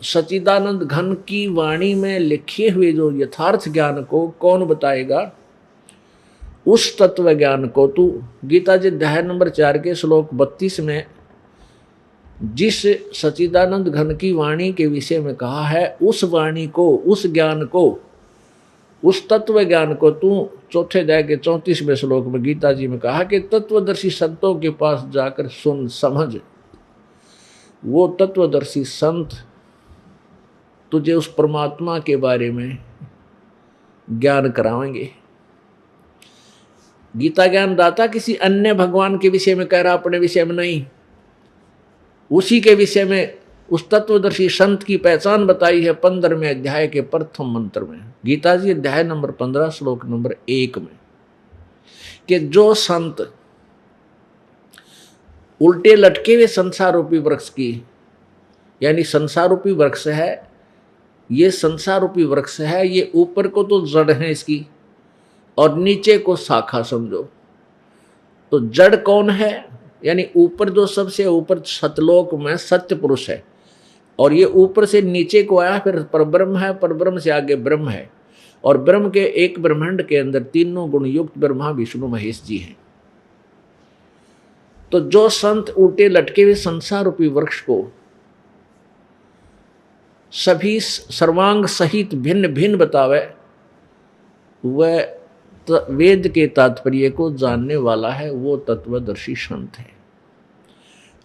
सच्चिदानंद घन की वाणी में लिखे हुए जो यथार्थ ज्ञान को कौन बताएगा? उस तत्व ज्ञान को तू गीता जी अध्याय नंबर 4 के श्लोक 32 में जिस सच्चिदानंद घन की वाणी के विषय में कहा है, उस वाणी को, उस ज्ञान को, उस तत्व ज्ञान को तू चौथे अध्याय के 34वें श्लोक में गीता जी में कहा कि तत्वदर्शी संतों के पास जाकर सुन समझ। वो तत्वदर्शी संत तुझे उस परमात्मा के बारे में ज्ञान कराएंगे। गीता ज्ञान दाता किसी अन्य भगवान के विषय में कह रहा, अपने विषय में नहीं। उसी के विषय में उस तत्वदर्शी संत की पहचान बताई है 15वें अध्याय के प्रथम मंत्र में, गीता जी अध्याय नंबर 15 श्लोक नंबर 1 में, कि जो संत उल्टे लटके हुए संसार रूपी वृक्ष की, यानी संसार रूपी वृक्ष है, ये संसार रूपी वृक्ष है, ये ऊपर को तो जड़ है इसकी और नीचे को शाखा समझो। तो जड़ कौन है? यानी ऊपर जो सबसे ऊपर सतलोक में सत्य पुरुष है, और ये ऊपर से नीचे को आया फिर परब्रह्म है, परब्रह्म से आगे ब्रह्म है, और ब्रह्म के एक ब्रह्मांड के अंदर तीनों गुण युक्त ब्रह्मा विष्णु महेश जी हैं। तो जो संत उल्टे लटके हुए संसार रूपी वृक्ष को सभी सर्वांग सहित भिन्न भिन्न बतावे, वह वेद के तात्पर्य को जानने वाला है, वो तत्वदर्शी संत है।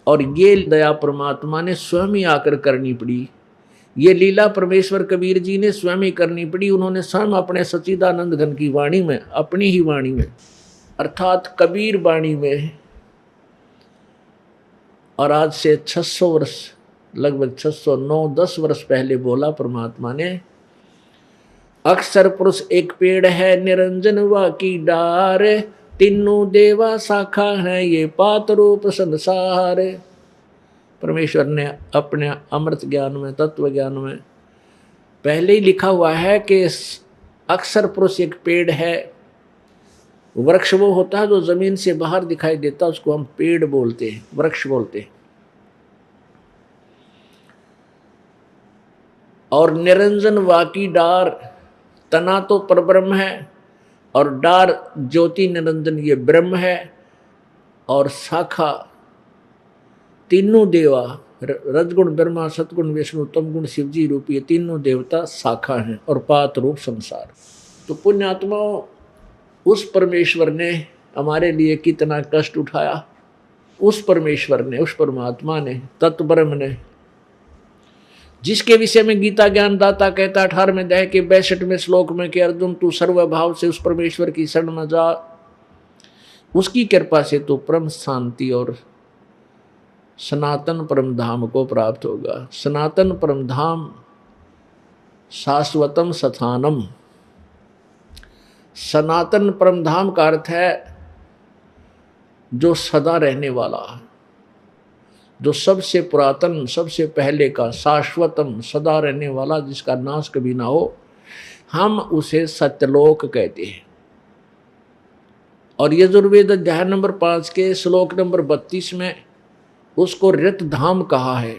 और ये दया परमात्मा ने स्वयं ही आकर करनी पड़ी, ये लीला परमेश्वर कबीर जी ने स्वयं ही करनी पड़ी। उन्होंने स्वयं अपने सच्चिदानंद घन की वाणी में, अपनी ही वाणी में अर्थात कबीर वाणी में, और आज से 600 वर्ष, लगभग 609-10 वर्ष पहले बोला परमात्मा ने, अक्षर पुरुष एक पेड़ है, निरंजन वा की डार, तीनों देवा शाखा है, ये पात रूप संसार। परमेश्वर ने अपने अमृत ज्ञान में, तत्व ज्ञान में पहले ही लिखा हुआ है कि अक्षर पुरुष एक पेड़ है। वृक्ष वो होता है जो जमीन से बाहर दिखाई देता, उसको हम पेड़ बोलते हैं, वृक्ष बोलते हैं। और निरंजन वाकी डार, तना तो परब्रह्म है, और डार ज्योति निरंजन ये ब्रह्म है, और शाखा तीनों देवा, रजगुण ब्रह्मा, सतगुण विष्णु, तमगुण शिवजी रूपी तीनों देवता शाखा हैं, और पात रूप संसार। तो पुण्यात्माओं, उस परमेश्वर ने हमारे लिए कितना कष्ट उठाया, उस परमेश्वर ने, उस परमात्मा ने, तत्व ब्रह्म ने, जिसके विषय में गीता ज्ञान दाता कहता 18वें अध्याय के 62वें श्लोक में कि अर्जुन तू सर्वभाव से उस परमेश्वर की शरण में जा, उसकी कृपा से तू परम शांति और सनातन परम धाम को प्राप्त होगा। सनातन परम धाम शाश्वतम स्थानम। सनातन परम धाम का अर्थ है जो सदा रहने वाला, जो सबसे पुरातन, सबसे पहले का, शाश्वतम, सदा रहने वाला, जिसका नाश कभी ना हो, हम उसे सत्यलोक कहते हैं। और यजुर्वेद अध्याय नंबर 5 के श्लोक नंबर 32 में उसको रित धाम कहा है।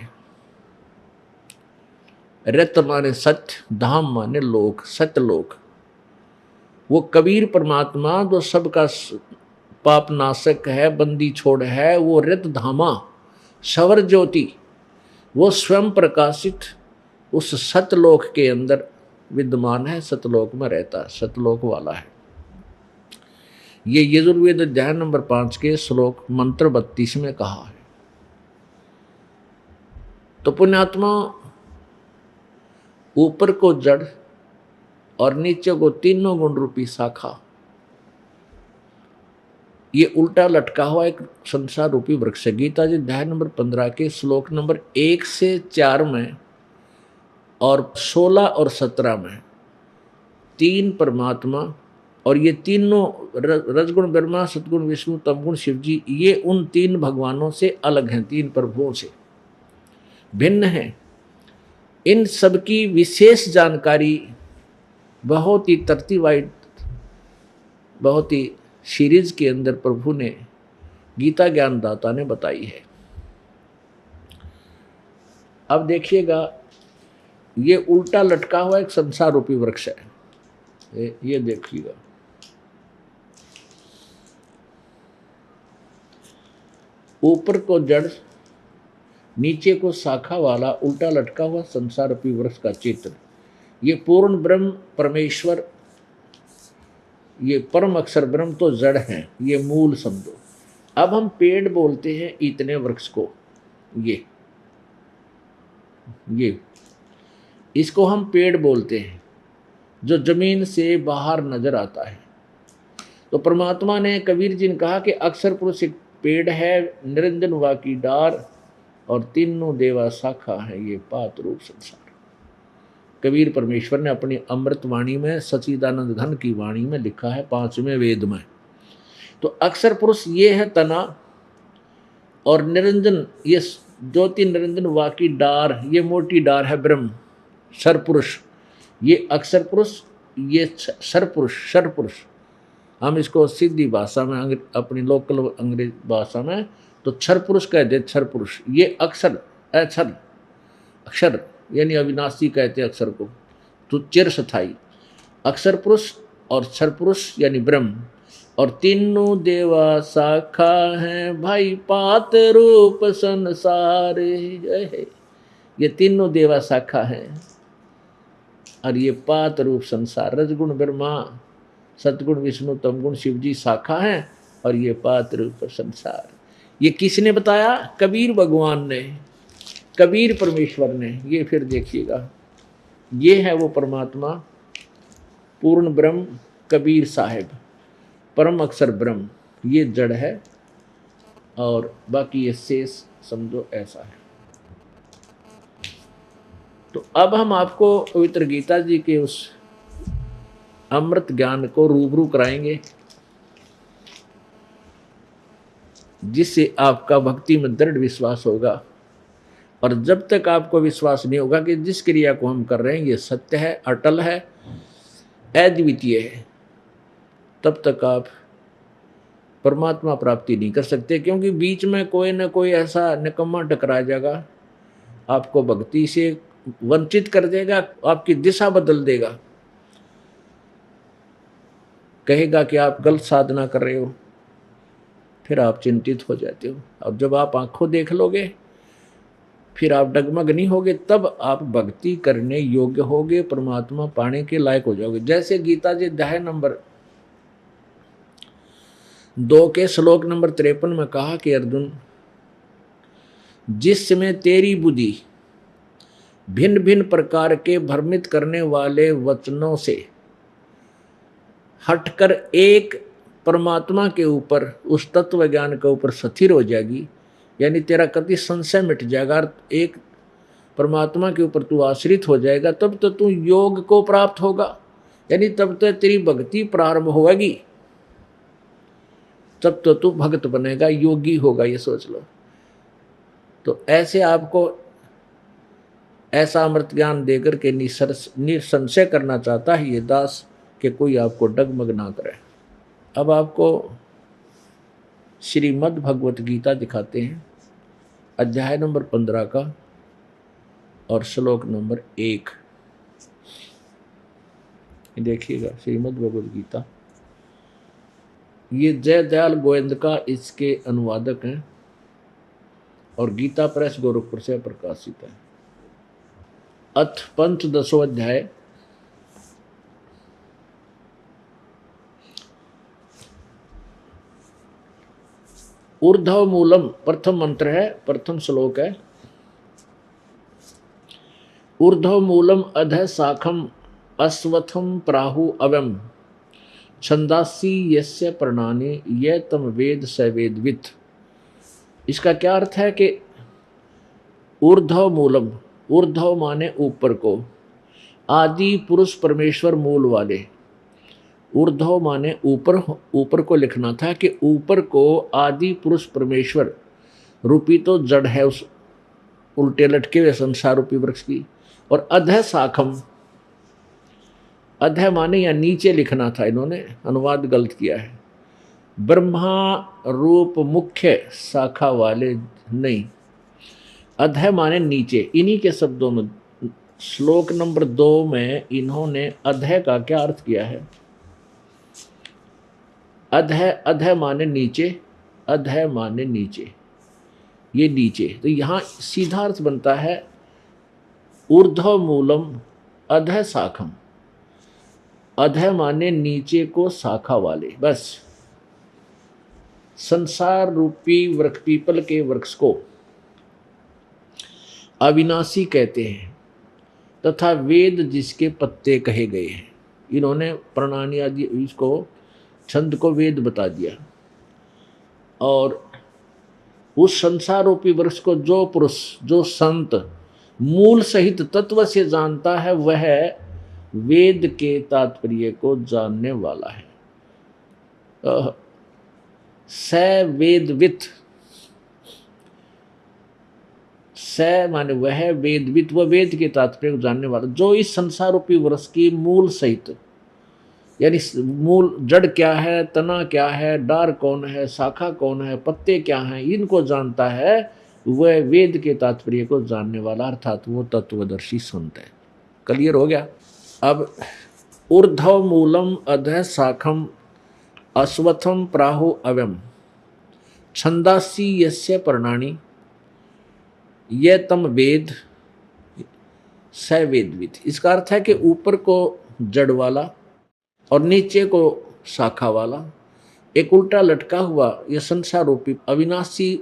रित माने सत्य, धाम माने लोक, सत्यलोक। वो कबीर परमात्मा जो सबका पाप नाशक है, बंदी छोड़ है, वो रित धामा सवर ज्योति, वो स्वयं प्रकाशित उस सतलोक के अंदर विद्यमान है, सतलोक में रहता है, सतलोक वाला है। ये यजुर्वेद अध्याय नंबर 5 के श्लोक मंत्र 32 में कहा है। तो पुण्यात्मा, ऊपर को जड़ और नीचे को तीनों गुण रूपी शाखा, ये उल्टा लटका हुआ एक संसार रूपी वृक्ष है। गीता जी अध्याय नंबर 15 के श्लोक नंबर 1 से 4 में और 16 और 17 में तीन परमात्मा, और ये तीनों रजगुण ब्रह्मा, सतगुण विष्णु, तमगुण शिवजी, ये उन तीन भगवानों से अलग हैं, तीन प्रभुओं से भिन्न हैं। इन सबकी विशेष जानकारी बहुत ही तरतीबाई, बहुत ही सीरीज के अंदर प्रभु ने, गीता ज्ञान दाता ने बताई है। अब देखिएगा, ये उल्टा लटका हुआ एक संसार रूपी वृक्ष है। ये देखिएगा, ऊपर को जड़, नीचे को शाखा वाला उल्टा लटका हुआ संसार रूपी वृक्ष का चित्र। ये पूर्ण ब्रह्म परमेश्वर, ये परम अक्षर ब्रह्म तो जड़ है, ये मूल समझो। अब हम पेड़ बोलते हैं इतने वृक्ष को, ये इसको हम पेड़ बोलते हैं जो जमीन से बाहर नजर आता है। तो परमात्मा ने, कबीर जी ने कहा कि अक्षर पुरुष एक पेड़ है, निरंजन वा की डार और तीनों देवा शाखा है, ये पात रूप संसार। कबीर परमेश्वर ने अपनी अमृत वाणी में, सच्चिदानंद घन की वाणी में लिखा है, 5वें वेद में। तो अक्षर पुरुष ये है तना, और निरंजन ये ज्योति निरंजन वा की डार, ये मोटी डार है ब्रह्म सरपुरुष, ये अक्षर पुरुष, ये सरपुरुष सरपुरुष। हम इसको सीधी भाषा में, अपनी लोकल अंग्रेज भाषा में तो क्षर पुरुष कहते, क्षर पुरुष। ये अक्षर अक्षर अक्षर यानी अविनाशी कहते अक्षर को, तो चिर स्थाई अक्षर पुरुष और क्षर पुरुष यानी ब्रह्म, और तीनों देवा शाखा है भाई पात रूप संसार। ये तीनों देवा शाखा है और ये पात रूप संसार। रजगुण ब्रह्मा, सतगुण विष्णु, तमगुण शिव जी शाखा है, और ये पात रूप संसार। ये किसने बताया? कबीर भगवान ने, कबीर परमेश्वर ने। ये फिर देखिएगा, ये है वो परमात्मा पूर्ण ब्रह्म कबीर साहिब, परम अक्षर ब्रह्म, ये जड़ है और बाकी ये शेष समझो ऐसा है। तो अब हम आपको पवित्र गीता जी के उस अमृत ज्ञान को रूबरू कराएंगे, जिससे आपका भक्ति में दृढ़ विश्वास होगा। और जब तक आपको विश्वास नहीं होगा कि जिस क्रिया को हम कर रहे हैं ये सत्य है, अटल है, अद्वितीय है, तब तक आप परमात्मा प्राप्ति नहीं कर सकते। क्योंकि बीच में कोई ना कोई ऐसा निकम्मा टकरा जाएगा, आपको भक्ति से वंचित कर देगा, आपकी दिशा बदल देगा, कहेगा कि आप गलत साधना कर रहे हो, फिर आप चिंतित हो जाते हो। और जब आप आंखों देख लोगे, फिर आप डगमग नहीं होगे, तब आप भक्ति करने योग्य होगे, परमात्मा पाने के लायक हो जाओगे। जैसे गीता जी अध्याय नंबर 2 के श्लोक नंबर 53 में कहा कि अर्जुन, जिस समय तेरी बुद्धि भिन्न भिन्न प्रकार के भ्रमित करने वाले वचनों से हटकर एक परमात्मा के ऊपर, उस तत्व ज्ञान के ऊपर स्थिर हो जाएगी, यानी तेरा कति संशय मिट जाएगा, एक परमात्मा के ऊपर तू आश्रित हो जाएगा, तब तो तू योग को प्राप्त होगा, यानी तब तो तेरी भक्ति प्रारंभ होगी, तब तो तू भक्त बनेगा, योगी होगा, ये सोच लो। तो ऐसे आपको ऐसा अमृत ज्ञान देकर के निसंशय करना चाहता है ये दास कि कोई आपको डगमग ना करे। अब आपको श्रीमद् भगवत गीता दिखाते हैं, अध्याय नंबर 15 का और श्लोक नंबर 1। देखिएगा, श्रीमद् भगवत गीता, ये जय दयाल गोविंद का इसके अनुवादक हैं और गीता प्रेस गोरखपुर से प्रकाशित है। अथ पंचदशो अध्याय, ऊर्ध्व मूलम प्रथम मंत्र है, प्रथम श्लोक है। ऊर्ध्व मूलम अधः शाखम अश्वत्थम प्राहु अवम छंदासी यस्य प्रणानि ये तम वेद स वेदवित्। इसका क्या अर्थ है कि ऊर्ध्व मूलम, ऊर्ध्व माने ऊपर को, आदि पुरुष परमेश्वर मूल वाले, ऊर्ध्व माने ऊपर, ऊपर को लिखना था कि ऊपर को आदि पुरुष परमेश्वर रूपी तो जड़ है उस उल्टे लटके हुए संसार रूपी वृक्ष की। और अधः शाखम, अधः माने या नीचे लिखना था, इन्होंने अनुवाद गलत किया है। ब्रह्मा रूप मुख्य शाखा वाले नहीं, अधः माने नीचे, इन्हीं के शब्दों में श्लोक नंबर 2 में इन्होंने अधः का क्या अर्थ किया है? अधः, अधः माने नीचे, अधः माने नीचे, ये नीचे। तो यहां सीधा अर्थ बनता है ऊर्ध्व मूलम अधः शाखम। अधः माने नीचे को शाखा वाले। बस संसार रूपी वृक्ष, पीपल के वृक्ष को अविनाशी कहते हैं तथा वेद जिसके पत्ते कहे गए हैं। इन्होंने प्रणानी आदि इसको छंद को वेद बता दिया। और उस संसार रूपी वृक्ष को जो पुरुष, जो संत मूल सहित तत्व से जानता है, वह वेद के तात्पर्य को जानने वाला है। स वेदवित, स माने वह, वेदवित वह वेद के तात्पर्य को जानने वाला, जो इस संसार रूपी वृक्ष की मूल सहित, यानी मूल जड़ क्या है, तना क्या है, डार कौन है, शाखा कौन है, पत्ते क्या हैं, इनको जानता है, वह वेद के तात्पर्य को जानने वाला, अर्थात वो तत्वदर्शी संत है। क्लियर हो गया? अब ऊर्ध्व मूलम अधः शाखम अश्वत्थम प्राहु अव्यम छंदासी यस्य पर्णानि ये तम वेद स वेदवित। इसका अर्थ है कि ऊपर को जड़ वाला और नीचे को शाखा वाला, एक उल्टा लटका हुआ यह संसार रूपी अविनाशी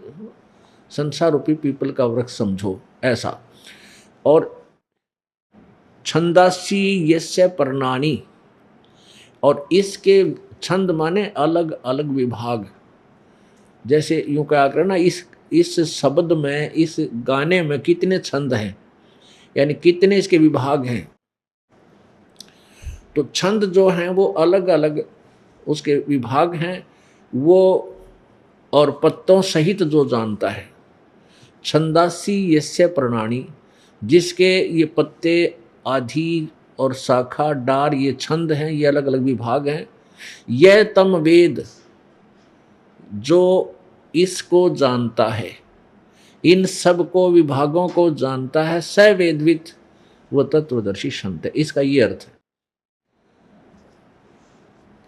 संसार रूपी पीपल का वृक्ष समझो ऐसा। और छंदासी यस्य पर्णानि, और इसके छंद माने अलग अलग विभाग। जैसे यूं क्या करना, इस शब्द में, इस गाने में कितने छंद हैं, यानी कितने इसके विभाग हैं। तो छंद जो हैं वो अलग अलग उसके विभाग हैं, वो और पत्तों सहित जो जानता है। छंदासी यस्य पर्णानि, जिसके ये पत्ते, आधि और शाखा, डार, ये छंद हैं, ये अलग अलग विभाग हैं। यह तम वेद, जो इसको जानता है, इन सब को विभागों को जानता है, स वेदवित वो तत्वदर्शी संत है। इसका ये अर्थ है।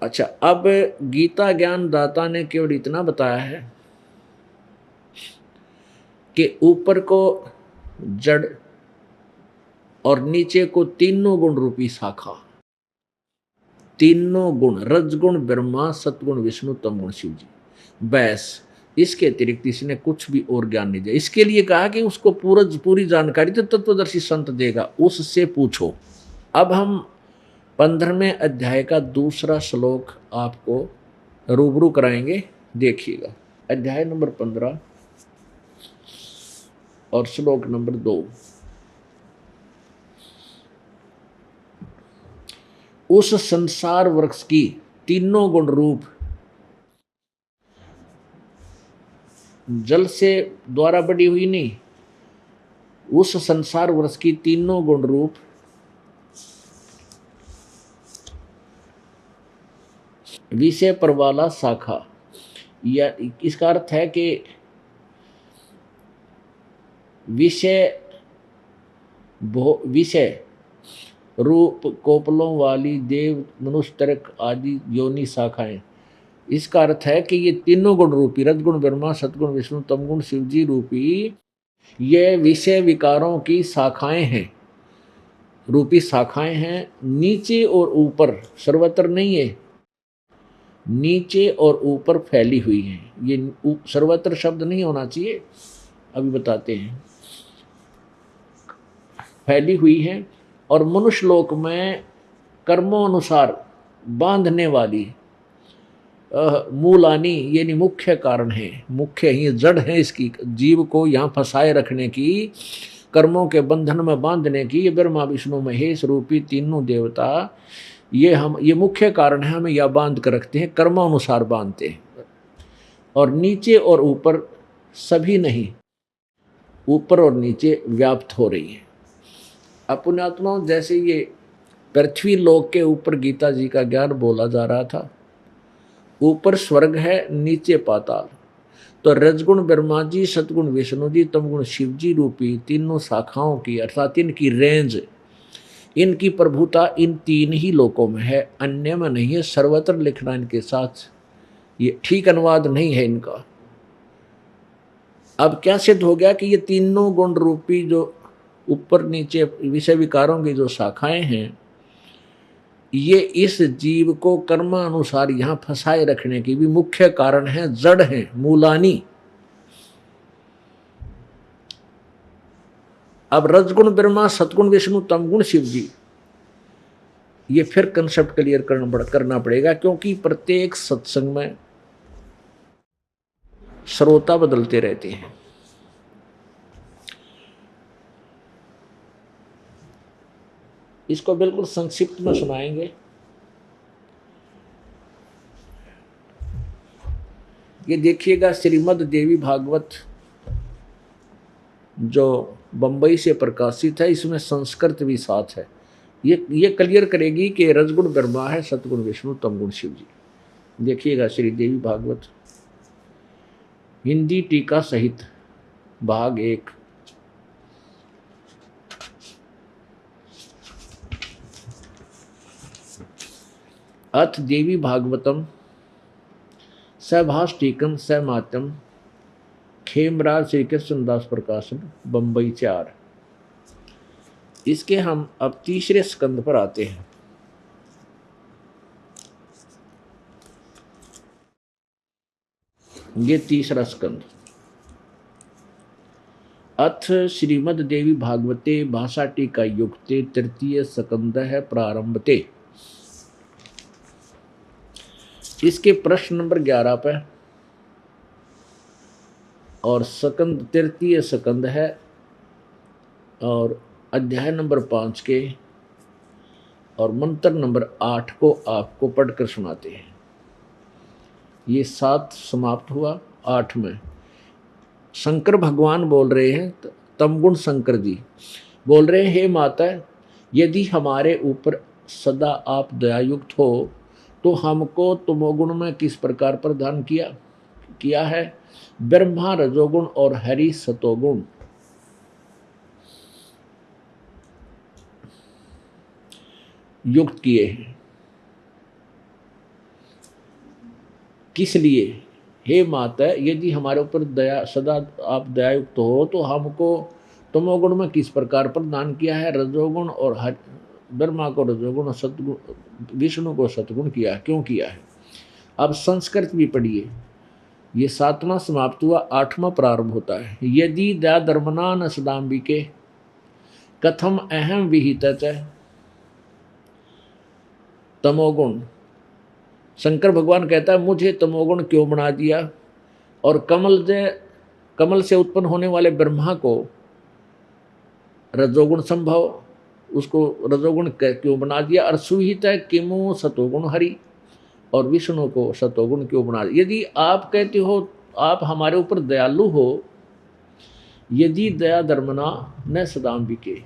अच्छा, अब गीता ज्ञान दाता ने केवल इतना बताया है कि ऊपर को जड़ और नीचे को तीनों गुण रूपी शाखा, तीनों गुण, रजगुण ब्रह्मा, सतगुण विष्णु, तमगुण शिव जी। बस इसके अतिरिक्त इसने कुछ भी और ज्ञान नहीं दिया। इसके लिए कहा कि उसको पूरी जानकारी तो तत्वदर्शी संत देगा, उससे पूछो। अब हम 15वें अध्याय का दूसरा श्लोक आपको रूबरू कराएंगे, देखिएगा। अध्याय नंबर 15 और श्लोक नंबर 2। उस संसार वृक्ष की तीनों गुण रूप, जल से द्वारा बड़ी हुई नहीं, उस संसार वृक्ष की तीनों गुण रूप विषय पर वाला शाखा, या इसका अर्थ है कि विषय रूप कोपलों वाली देव, मनुष्य, तर्क आदि योनि शाखाएं। इसका अर्थ है कि ये तीनों गुण रूपी, रजगुण ब्रह्मा, सतगुण विष्णु, तमगुण शिवजी रूपी ये विषय विकारों की शाखाएं हैं, रूपी शाखाएं हैं। नीचे और ऊपर, सर्वत्र नहीं है, नीचे और ऊपर फैली हुई हैं। ये सर्वत्र शब्द नहीं होना चाहिए, अभी बताते हैं। फैली हुई हैं और मनुष्य लोक में कर्मों अनुसार बांधने वाली मूलानी, यानी मुख्य कारण है, मुख्य ही जड़ है इसकी, जीव को यहाँ फंसाए रखने की, कर्मों के बंधन में बांधने की, ये ब्रह्मा विष्णु महेश रूपी तीनों देवता, ये मुख्य कारण है। हमें यह बांध कर रखते हैं, कर्मानुसार बांधते हैं। और नीचे और ऊपर सभी नहीं, ऊपर और नीचे व्याप्त हो रही है। पुण्यात्माओं, जैसे ये पृथ्वी लोक के ऊपर गीता जी का ज्ञान बोला जा रहा था, ऊपर स्वर्ग है, नीचे पाताल। तो रजगुण ब्रह्मा जी, सतगुण विष्णु जी, तमगुण शिव जी रूपी तीनों शाखाओं की, अर्थात इनकी रेंज इनकी प्रभुता इन तीन ही लोकों में है, अन्य में नहीं है। सर्वत्र लिखना इनके साथ ये ठीक अनुवाद नहीं है इनका। अब क्या सिद्ध हो गया कि ये तीनों गुण रूपी जो ऊपर नीचे विषय विकारों की जो शाखाएं हैं, ये इस जीव को कर्मानुसार यहाँ फंसाए रखने की भी मुख्य कारण है, जड़ है, मूलानी। अब रजगुण ब्रह्मा, सतगुण विष्णु, तमगुण शिव जी, ये फिर कंसेप्ट क्लियर करना पड़ेगा, क्योंकि प्रत्येक सत्संग में श्रोता बदलते रहते हैं। इसको बिल्कुल संक्षिप्त में सुनाएंगे। ये देखिएगा, श्रीमद् देवी भागवत जो बंबई से प्रकाशित है, इसमें संस्कृत भी साथ है। ये क्लियर करेगी कि रजगुण ब्रह्मा है, सतगुण विष्णु, तमगुण शिव जी। देखिएगा श्री देवी भागवत हिंदी टीका सहित भाग 1। अथ देवी भागवतम सभाष्टीकम समातम, खेमराज श्री कृष्णदास प्रकाशन, बंबई 4। इसके हम अब तीसरे स्कंद पर आते हैं। ये तीसरा स्कंद। अथ श्रीमद् देवी भागवते भाषा टीका युक्ते तृतीय स्कंद है प्रारंभते। इसके प्रश्न नंबर 11 पे और स्कंद तृतीय स्कंद है, और अध्याय नंबर 5 के और मंत्र नंबर 8 को आपको पढ़कर सुनाते हैं। ये 7 समाप्त हुआ। 8 में शंकर भगवान बोल रहे हैं, तमगुण शंकर जी बोल रहे हैं, हे माता, यदि हमारे ऊपर सदा आप दयायुक्त हो तो हमको तमोगुण में किस प्रकार प्रदान किया है। ब्रह्मा रजोगुण और हरि सतोगुण युक्त किए हैं। किस लिए? हे माता, यदि हमारे ऊपर दया सदा आप दयायुक्त हो तो हमको तमोगुण में किस प्रकार प्रदान किया है। रजोगुण और ब्रह्मा को रजोगुण और सतगुण, विष्णु को सतगुण किया, क्यों किया है। अब संस्कृत भी पढ़िए। ये 7वां समाप्त हुआ, 8वां प्रारंभ होता है। यदि दया धर्मना न सदाम्बिके कथम अहम विहित तमोगुण। शंकर भगवान कहता है, मुझे तमोगुण क्यों बना दिया, और कमल से उत्पन्न होने वाले ब्रह्मा को रजोगुण संभव, उसको रजोगुण क्यों बना दिया। और सुहित है किमु सतोगुण हरि, और विष्णु को सतोगुण क्यों बना दिया। यदि आप कहते हो आप हमारे ऊपर दयालु हो, यदि दया धर्मना न सदाम्बिके,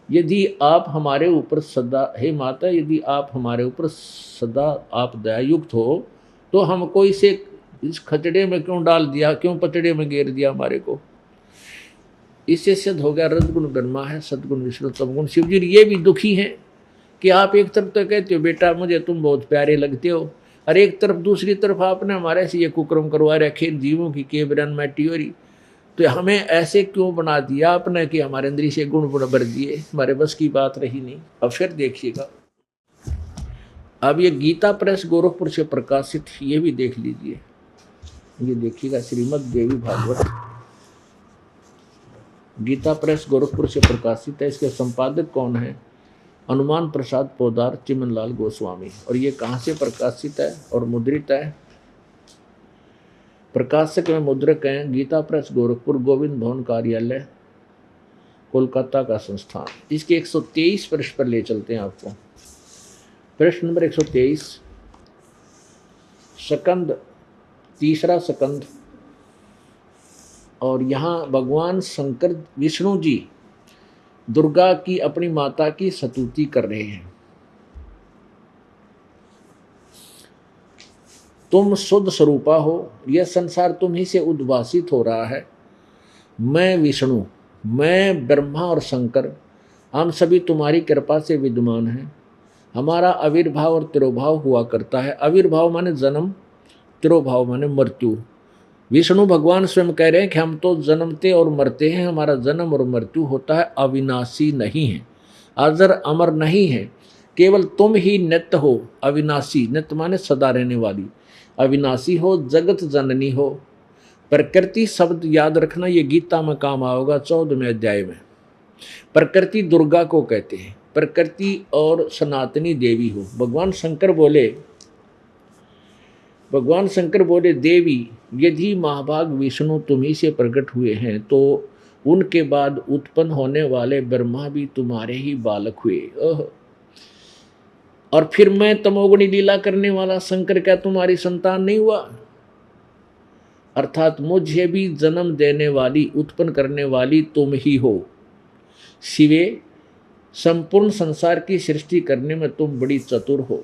यदि आप हमारे ऊपर सदा, हे माता, यदि आप हमारे ऊपर सदा आप दयायुक्त हो तो हमको इस खचड़े में क्यों डाल दिया, क्यों पचड़े में घेर दिया हमारे को। इससे सिद्ध हो गया रजगुण ब्रह्मा है, सदगुण विष्णु, तमगुण शिव जी। ये भी दुखी हैं कि आप एक तरफ तो कहते हो बेटा मुझे तुम बहुत प्यारे लगते हो, और एक तरफ दूसरी तरफ आपने हमारे से ये कुकर्म करवा रखे जीवों की केबरन मैटी हो रही, तो हमें ऐसे क्यों बना दिया आपने कि हमारे अंदर से गुण भर दिए, हमारे बस की बात रही नहीं। अब फिर देखिएगा, अब ये गीता प्रेस गोरखपुर से प्रकाशित, ये भी देख लीजिए। ये देखिएगा श्रीमद् देवी भागवत, गीता प्रेस गोरखपुर से प्रकाशित है। इसके संपादक कौन है? हनुमान प्रसाद पोदार, चिमनलाल गोस्वामी। और ये कहाँ से प्रकाशित है और मुद्रित है? प्रकाशक में मुद्रक हैं गीता प्रेस गोरखपुर, गोविंद भवन कार्यालय, कोलकाता का संस्थान। इसके 123 पृष्ठ पर ले चलते हैं आपको। प्रश्न नंबर 123, स्कंद, तीसरा स्कंद, और यहाँ भगवान शंकर विष्णु जी दुर्गा की, अपनी माता की स्तुति कर रहे हैं। तुम शुद्ध स्वरूपा हो, यह संसार तुम ही से उद्भासित हो रहा है। मैं विष्णु, मैं ब्रह्मा और शंकर हम सभी तुम्हारी कृपा से विद्यमान हैं। हमारा आविर्भाव और तिरोभाव हुआ करता है। आविर्भाव माने जन्म, तिरोभाव माने मृत्यु। विष्णु भगवान स्वयं कह रहे हैं कि हम तो जन्मते और मरते हैं, हमारा जन्म और मृत्यु होता है, अविनाशी नहीं है, अजर अमर नहीं है। केवल तुम ही नित्य हो, अविनाशी। नित्य माने सदा रहने वाली, अविनाशी हो, जगत जननी हो। प्रकृति शब्द याद रखना, ये गीता में काम आएगा 14वें अध्याय में। प्रकृति दुर्गा को कहते हैं, प्रकृति और सनातनी देवी हो। भगवान शंकर बोले देवी यदि महाभाग विष्णु तुम्ही से प्रकट हुए हैं तो उनके बाद उत्पन्न होने वाले ब्रह्मा भी तुम्हारे ही बालक हुए। और फिर मैं तमोगुणी लीला करने वाला शंकर क्या तुम्हारी संतान नहीं हुआ? अर्थात मुझे भी जन्म देने वाली, उत्पन्न करने वाली तुम ही हो। शिवे, संपूर्ण संसार की सृष्टि करने में तुम बड़ी चतुर हो।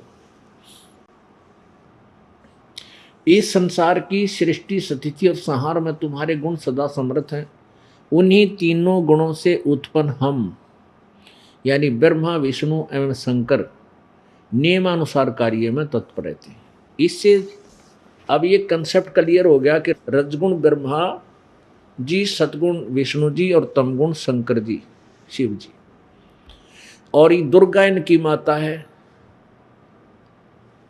इस संसार की सृष्टि, स्थिति और संहार में तुम्हारे गुण सदा समर्थ हैं। उन्हीं तीनों गुणों से उत्पन्न हम, यानी ब्रह्मा, विष्णु एवं शंकर नियमानुसार कार्य में तत्पर रहते हैं। इससे अब ये कंसेप्ट क्लियर हो गया कि रजगुण ब्रह्मा जी, सतगुण विष्णु जी और तमगुण शंकर जी, शिव जी। और ये दुर्गा इनकी माता है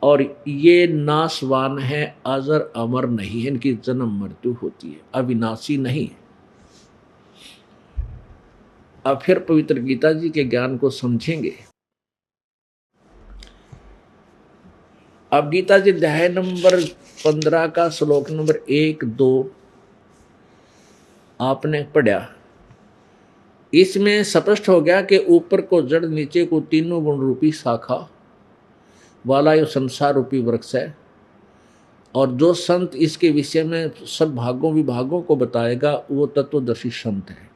और ये नाशवान है, अजर अमर नहीं है, इनकी जन्म मृत्यु होती है, अविनाशी नहीं है। अब फिर पवित्र गीता जी के ज्ञान को समझेंगे। अब गीता जी अध्याय नंबर 15 का श्लोक नंबर 1, 2 आपने पढ़ा। इसमें स्पष्ट हो गया कि ऊपर को जड़, नीचे को तीनों गुण रूपी शाखा वाला ये संसार रूपी वृक्ष है। और जो संत इसके विषय में सब भागों विभागों को बताएगा वो तत्वदर्शी संत है।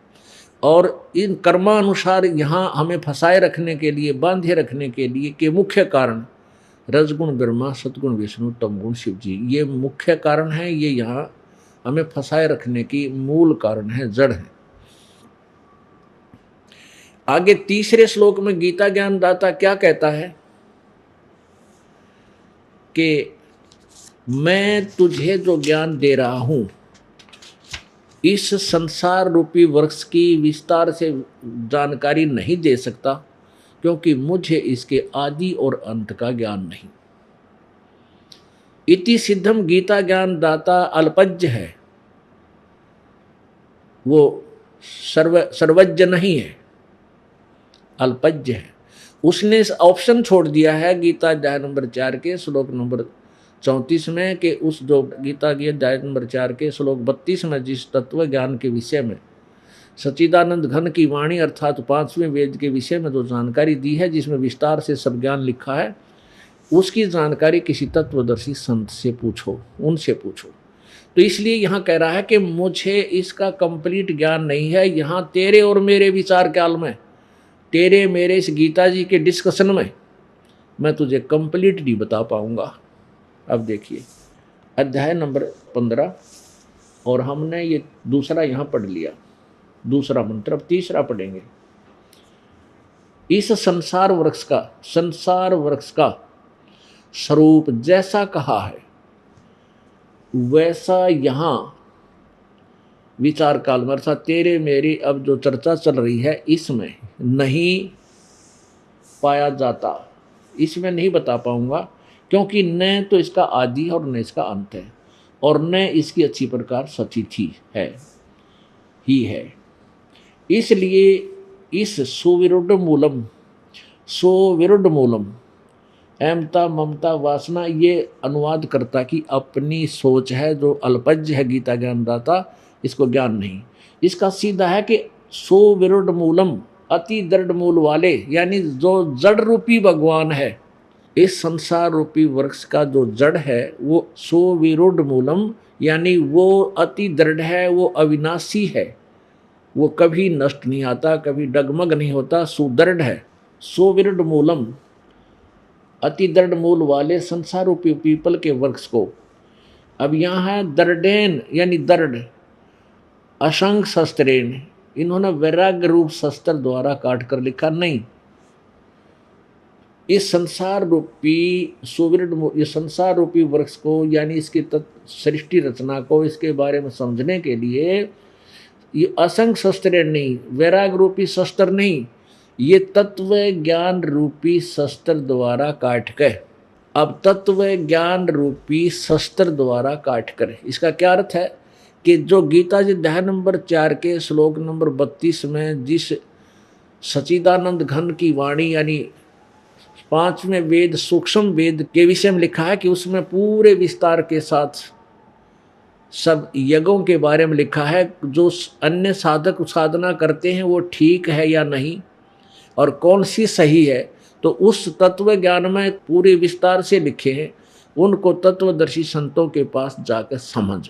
और इन कर्मानुसार यहाँ हमें फंसाए रखने के लिए, बांधे रखने के लिए के मुख्य कारण रजगुण ब्रह्मा, सतगुण विष्णु, तमगुण शिव जी, ये मुख्य कारण है। ये यहाँ हमें फंसाए रखने की मूल कारण है, जड़ है। आगे तीसरे श्लोक में गीता ज्ञानदाता क्या कहता है कि मैं तुझे जो ज्ञान दे रहा हूं, इस संसार रूपी वृक्ष की विस्तार से जानकारी नहीं दे सकता, क्योंकि मुझे इसके आदि और अंत का ज्ञान नहीं। इति सिद्धम गीता ज्ञान दाता अल्पज्ञ है, वो सर्वज्ञ नहीं है, अल्पज्ञ है। उसने ऑप्शन छोड़ दिया है गीता अध्याय नंबर 4 के श्लोक नंबर 34 में कि उस जो गीता की अध्याय नंबर 4 के श्लोक 32 में जिस तत्व ज्ञान के विषय में सच्चिदानंद घन की वाणी अर्थात 5वें वेद के विषय में जो जानकारी दी है, जिसमें विस्तार से सब ज्ञान लिखा है, उसकी जानकारी किसी तत्वदर्शी संत से पूछो, उनसे पूछो। तो इसलिए यहाँ कह रहा है कि मुझे इसका कंप्लीट ज्ञान नहीं है। यहाँ तेरे और मेरे विचार काल में, तेरे मेरे इस गीता जी के डिस्कशन में मैं तुझे कंप्लीट नहीं बता पाऊंगा। अब देखिए अध्याय नंबर 15 और हमने ये दूसरा यहाँ पढ़ लिया, दूसरा मंत्र। अब तीसरा पढ़ेंगे। इस संसार वृक्ष का स्वरूप जैसा कहा है वैसा यहाँ विचार काल में अर्थात तेरे मेरी अब जो चर्चा चल रही है इसमें नहीं पाया जाता, इसमें नहीं बता पाऊंगा, क्योंकि न तो इसका आदि और न इसका अंत है, और न इसकी अच्छी प्रकार सची थी ही है। इसलिए इस सुविरुद्ध मूलम अहमता ममता वासना, ये अनुवादकर्ता की अपनी सोच है जो अल्पज्ञ है गीता ज्ञानदाता, इसको ज्ञान नहीं। इसका सीधा है कि सुविरुद्ध मूलम, अति दृढ़ मूल वाले, यानी जो जड़ रूपी भगवान है, इस संसार रूपी वृक्ष का जो जड़ है वो सुविरुद्ध मूलम, यानी वो अति दृढ़ है, वो अविनाशी है, वो कभी नष्ट नहीं आता, कभी डगमग नहीं होता, सुदृढ़ है। सुविरुद्ध मूलम, अति दृढ़ मूल वाले संसार रूपी पीपल के वृक्ष को। अब यहाँ है दृढ़ेन, यानी दृढ़, असंग शस्त्रेन, इन्होंने वैराग्य रूप शस्त्र द्वारा काट कर लिखा नहीं। इस संसार रूपी सुवर्ण, ये संसार रूपी वृक्ष को यानी इसकी सृष्टि रचना को, इसके बारे में समझने के लिए ये असंख्य शस्त्र नहीं, वैराग रूपी शस्त्र नहीं, ये तत्व ज्ञान रूपी शस्त्र द्वारा काट कर, अब तत्व ज्ञान रूपी शस्त्र द्वारा काट कर, इसका क्या अर्थ है कि जो गीता जी अध्याय नंबर 4 के श्लोक नंबर 32 में जिस सच्चिदानंद घन की वाणी यानी 5वें वेद सूक्ष्म वेद के विषय में लिखा है कि उसमें पूरे विस्तार के साथ सब यज्ञों के बारे में लिखा है, जो अन्य साधक साधना करते हैं वो ठीक है या नहीं और कौन सी सही है, तो उस तत्व ज्ञान में पूरे विस्तार से लिखे हैं। उनको तत्वदर्शी संतों के पास जाकर समझ,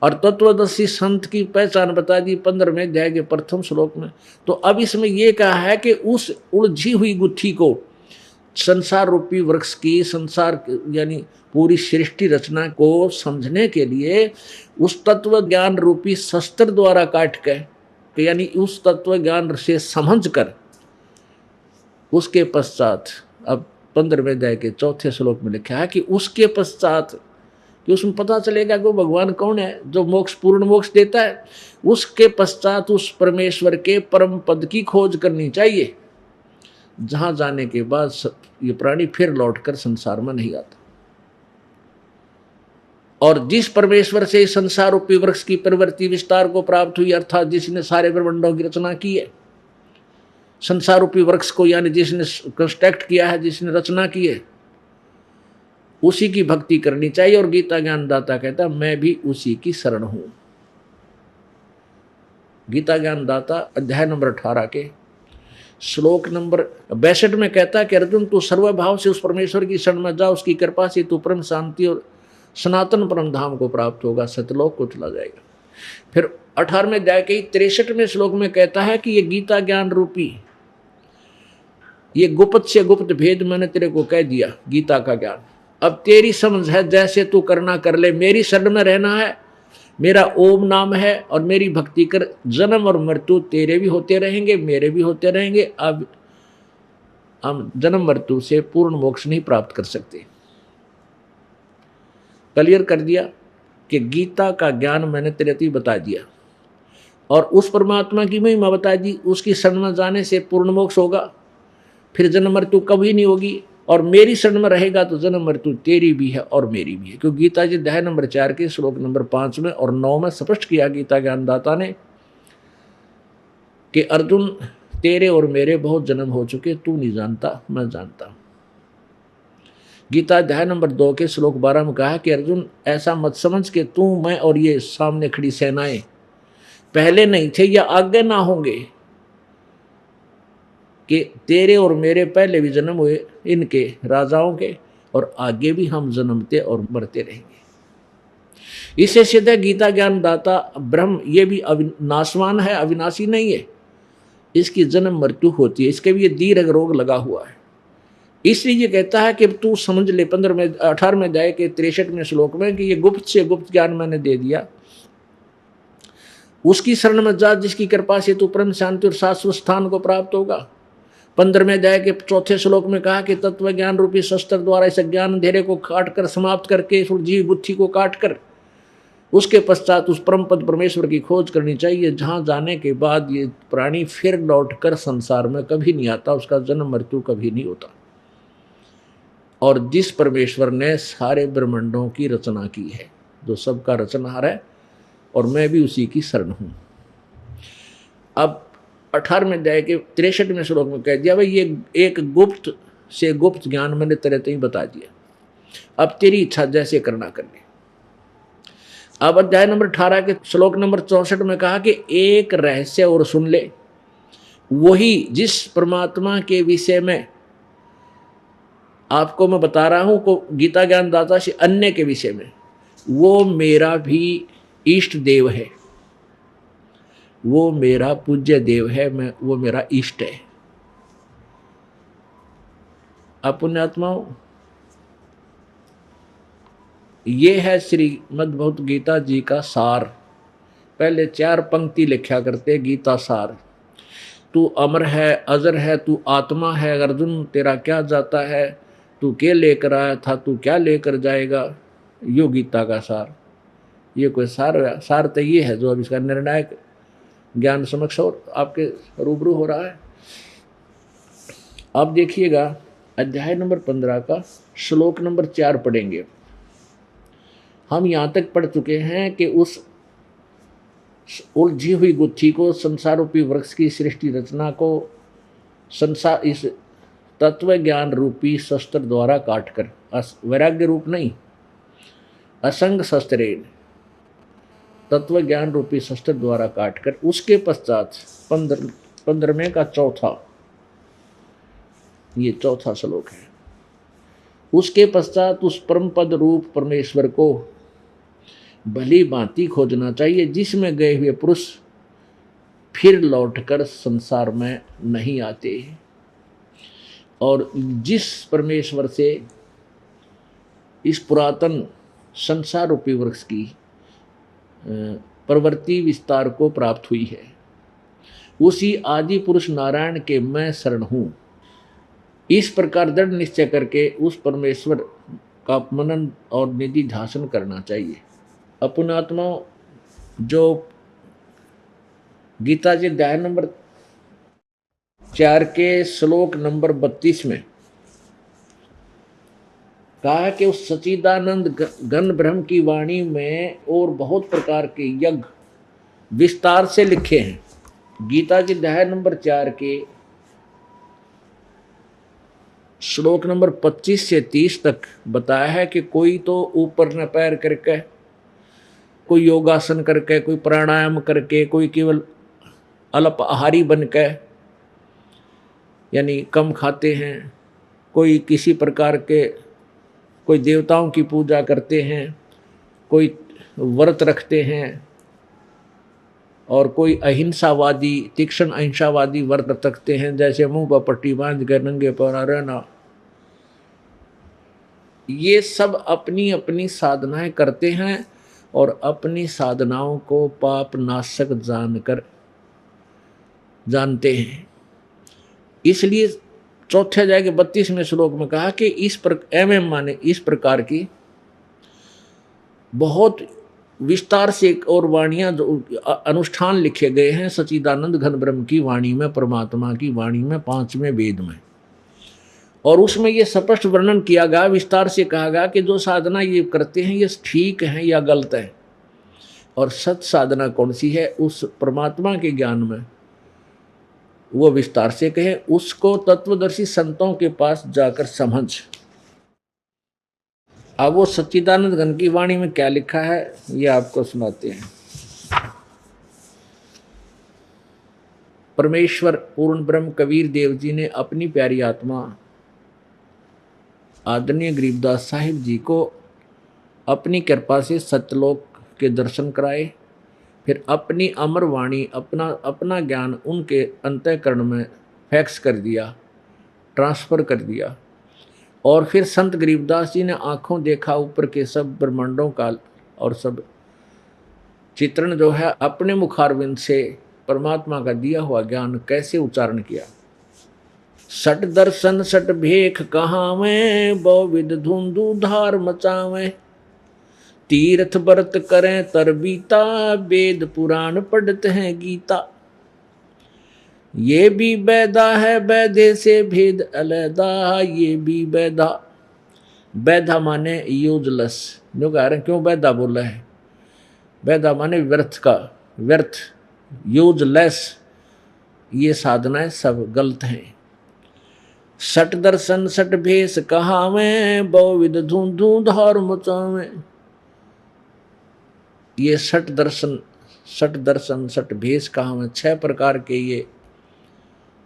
और तत्वदर्शी संत की पहचान बता दी 15वें अध्याय के प्रथम श्लोक में। तो अब इसमें यह कहा है कि उस उलझी हुई गुत्थी को, संसार रूपी वृक्ष की, संसार यानी पूरी सृष्टि रचना को समझने के लिए उस तत्व ज्ञान रूपी शस्त्र द्वारा काट कर, यानी उस तत्व ज्ञान से समझ कर, उसके पश्चात अब 15वें अध्याय के 4थे श्लोक में लिखा है कि उसके पश्चात, कि उसमें पता चलेगा कि वो भगवान कौन है जो मोक्ष, पूर्ण मोक्ष देता है। उसके पश्चात उस परमेश्वर के परम पद की खोज करनी चाहिए, जहां जाने के बाद ये प्राणी फिर लौटकर संसार में नहीं आता। और जिस परमेश्वर से संसार रूपी वृक्ष की प्रवृत्ति विस्तार को प्राप्त हुई, अर्थात जिसने सारे ब्रह्मांडों की रचना की है, संसार रूपी वृक्ष को यानी जिसने कंस्ट्रक्ट किया है, जिसने रचना की है, उसी की भक्ति करनी चाहिए। और गीता ज्ञानदाता कहता है मैं भी उसी की शरण हूं। गीता ज्ञानदाता अध्याय नंबर 18 के श्लोक नंबर 62 में कहता है कि अर्जुन तू सर्वभाव से उस परमेश्वर की शरण में जा, उसकी कृपा से तू परम शांति और सनातन परम धाम को प्राप्त होगा, सतलोक को चला जाएगा। फिर 18वें अध्याय के 63वें श्लोक में कहता है कि ये गीता ज्ञान रूपी, ये गुप्त से गुप्त भेद मैंने तेरे को कह दिया, गीता का ज्ञान अब तेरी समझ है, जैसे तू करना कर ले, मेरी शरण में रहना है, मेरा ओम नाम है और मेरी भक्ति कर, जन्म और मृत्यु तेरे भी होते रहेंगे, मेरे भी होते रहेंगे। अब हम जन्म मृत्यु से पूर्ण मोक्ष नहीं प्राप्त कर सकते। क्लियर कर दिया कि गीता का ज्ञान मैंने तेरे को बता दिया और उस परमात्मा की महिमा बता दी, उसकी शरण में जाने से पूर्ण मोक्ष होगा, फिर जन्म मृत्यु कभी नहीं होगी। और मेरी शरण में रहेगा तो जन्म मृत्यु तेरी भी है और मेरी भी है, क्योंकि गीता जी अध्याय नंबर 4 के श्लोक नंबर 5 में और 9 में स्पष्ट किया गीता ज्ञानदाता ने कि अर्जुन तेरे और मेरे बहुत जन्म हो चुके, तू नहीं जानता, मैं जानता। गीता अध्याय नंबर 2 के श्लोक 12 में कहा कि अर्जुन ऐसा मत समझ के तू, मैं और ये सामने खड़ी सेनाएं पहले नहीं थे या आगे ना होंगे, कि तेरे और मेरे पहले भी जन्म हुए इनके राजाओं के, और आगे भी हम जन्मते और मरते रहेंगे। इससे सिद्ध है गीता ज्ञानदाता ब्रह्म ये भी नाशवान है, अविनाशी नहीं है, इसकी जन्म मृत्यु होती है, इसके भी ये दीर्घ रोग लगा हुआ है। इसलिए ये कहता है कि तू समझ ले 18वें अध्याय के 63वें श्लोक में कि ये गुप्त से गुप्त ज्ञान मैंने दे दिया, उसकी शरण में जा जिसकी कृपा से तू परम शांति और शाश्वत स्थान को प्राप्त होगा। 15वें अध्याय के 4थे श्लोक में कहा कि तत्व ज्ञान रूपी शस्त्र द्वारा इस ज्ञान अंधेरे को काट कर, समाप्त करके, जीव बुद्धि को काट कर, उसके पश्चात उस परम पद परमेश्वर की खोज करनी चाहिए, जहां जाने के बाद ये प्राणी फिर लौटकर संसार में कभी नहीं आता, उसका जन्म मृत्यु कभी नहीं होता। और जिस परमेश्वर ने सारे ब्रह्मांडों की रचना की है, जो सबका रचनहार है, और मैं भी उसी की शरण हूं। अब 18वें अध्याय के 63वें श्लोक में कह दिया भाई ये एक गुप्त से गुप्त ज्ञान मैंने तेरे को ही बता दिया, अब तेरी इच्छा जैसे करना कर ले। अब अध्याय नंबर 18 के श्लोक नंबर 64 में कहा कि एक रहस्य और सुन ले, वही जिस परमात्मा के विषय में आपको मैं बता रहा हूं को गीता ज्ञानदाता से अन्य के विषय में, वो मेरा भी इष्ट देव है, वो मेरा पूज्य देव है, वो मेरा इष्ट है। अब पुण्यात्माओं, ये है श्रीमद् भगवत गीता जी का सार पहले 4 पंक्ति लिखा करते गीता सार। तू अमर है, अजर है, तू आत्मा है, अर्जुन तेरा क्या जाता है, तू क्या लेकर आया था, तू क्या लेकर जाएगा, यो गीता का सार। ये कोई सार तो ये है जो अब इसका निर्णायक ज्ञान समक्ष और आपके रूबरू हो रहा है। आप देखिएगा अध्याय नंबर 15 का श्लोक नंबर 4 पढ़ेंगे। हम यहाँ तक पढ़ चुके हैं कि उस उलझी हुई गुत्थी को, संसार रूपी वृक्ष की सृष्टि रचना को संसार इस तत्व ज्ञान रूपी शस्त्र द्वारा काटकर, वैराग्य रूप नहीं, असंग शस्त्रेण तत्व ज्ञान रूपी शस्त्र द्वारा काटकर, उसके पश्चात 15वें का चौथा, ये चौथा श्लोक है, उसके पश्चात उस परम पद रूप परमेश्वर को भली भांति खोजना चाहिए, जिसमें गए हुए पुरुष फिर लौटकर संसार में नहीं आते, और जिस परमेश्वर से इस पुरातन संसार रूपी वृक्ष की प्रवृत्ति विस्तार को प्राप्त हुई है, उसी आदि पुरुष नारायण के मैं शरण हूँ। इस प्रकार दृढ़ निश्चय करके उस परमेश्वर का मनन और निधि ध्यान करना चाहिए। अपनात्मा जो गीता जी अध्याय नंबर 4 के श्लोक नंबर 32 में कहा है कि उस सच्चिदानंद घन ब्रह्म की वाणी में और बहुत प्रकार के यज्ञ विस्तार से लिखे हैं। गीता जी अध्याय नंबर 4 के श्लोक नंबर 25 से 30 तक बताया है कि कोई तो ऊपर न पैर करके, कोई योगासन करके, कोई प्राणायाम करके, कोई केवल अल्प आहारी बन के यानी कम खाते हैं, कोई किसी प्रकार के, कोई देवताओं की पूजा करते हैं, कोई व्रत रखते हैं, और कोई अहिंसावादी, तीक्ष्ण अहिंसावादी व्रत रखते हैं, जैसे मुंह पर पट्टी बांध कर नंगे पैर रहना। ये सब अपनी अपनी साधनाएं करते हैं और अपनी साधनाओं को पाप नाशक जानते हैं। इसलिए चौथे अध्याय के 32वें श्लोक में कहा कि माने इस प्रकार की बहुत विस्तार से और वाणियां अनुष्ठान लिखे गए हैं सच्चिदानंद घन ब्रह्म की वाणी में, परमात्मा की वाणी में, 5वें वेद में, और उसमें ये स्पष्ट वर्णन किया गया, विस्तार से कहा गया कि जो साधना ये करते हैं ये ठीक है या गलत है, और सत साधना कौन सी है उस परमात्मा के ज्ञान में वो विस्तार से कहे। उसको तत्वदर्शी संतों के पास जाकर समझ। अब वो सच्चिदानंद घन की वाणी में क्या लिखा है ये आपको सुनाते हैं। परमेश्वर पूर्ण ब्रह्म कबीर देव जी ने अपनी प्यारी आत्मा आदरणीय गरीबदास साहिब जी को अपनी कृपा से सत्यलोक के दर्शन कराए, फिर अपनी अमर वाणी, अपना ज्ञान उनके अंतःकरण में फैक्स कर दिया, ट्रांसफर कर दिया, और फिर संत गरीबदास जी ने आंखों देखा ऊपर के सब ब्रह्मांडों का और सब चित्रण जो है अपने मुखारविंद से परमात्मा का दिया हुआ ज्ञान कैसे उच्चारण किया। सट दर्शन सट भेख कहावें, बहुविध धुंधु धार मचावें, तीर्थ व्रत करें तरबीता, वेद पुराण पढ़ते हैं गीता। ये भी बैदा है बैदे से भेद अलैदा, ये भी बैदा, बैदा माने यूजलेस, जो कह रहे हैं क्यों बैदा बोला है, बैदा माने व्यर्थ का, व्यर्थ, यूजलेस, ये साधनाएं सब गलत हैं। सट दर्शन सट भेष कहावें, बहुविध धुंधु धार मचावें, ये सट दर्शन सट भेष कहावें, 6 प्रकार के ये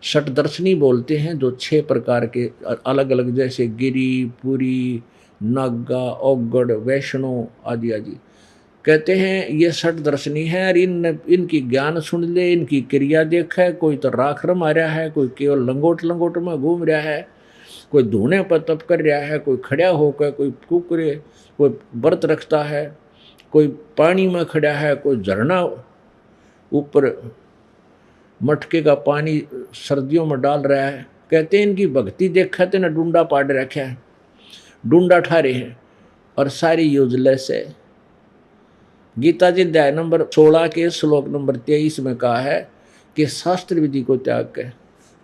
सट दर्शनी बोलते हैं, जो 6 प्रकार के अलग अलग, जैसे गिरी, पुरी, नागा, औगड़, वैष्णो आदि आदि कहते हैं ये सट दर्शनी है। और इनकी ज्ञान सुन ले, इनकी क्रिया देखे, कोई तो राख रमा रहा है, कोई केवल लंगोट में घूम रहा है, कोई धूने पर तप कर रहा है, कोई खड़ा होकर, कोई कुकरे, कोई व्रत रखता है, कोई पानी में खड़ा है, कोई झरना ऊपर मटके का पानी सर्दियों में डाल रहा है। कहते हैं इनकी भक्ति देखा तो ना डूंडा पाड़ रखा है, डूंडा ठा रहे हैं और सारी यूजलेस है। गीता जी अध्याय नंबर 16 के श्लोक नंबर 23 में कहा है कि शास्त्र विधि को त्याग कर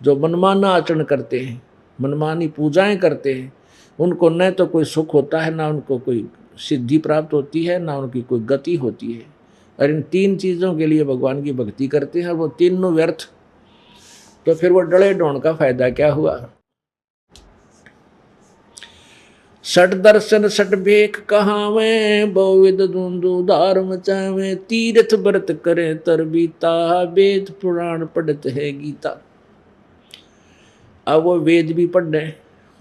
जो मनमाना आचरण करते हैं, मनमानी पूजाएं करते हैं, उनको न तो कोई सुख होता है, ना उनको कोई सिद्धि प्राप्त होती है, ना उनकी कोई गति होती है। और इन तीन चीज़ों के लिए भगवान की भक्ति करते हैं और वो तीनों व्यर्थ, तो फिर वो डले ढोण का फायदा क्या हुआ। सठ दर्शन सठ भेख कहावे, बहुविध धुंधु धार मचावे, तीर्थ व्रत करे तर बीता, वेद पुराण पढ़त है गीता। अब वो वेद भी पढ़ रहे,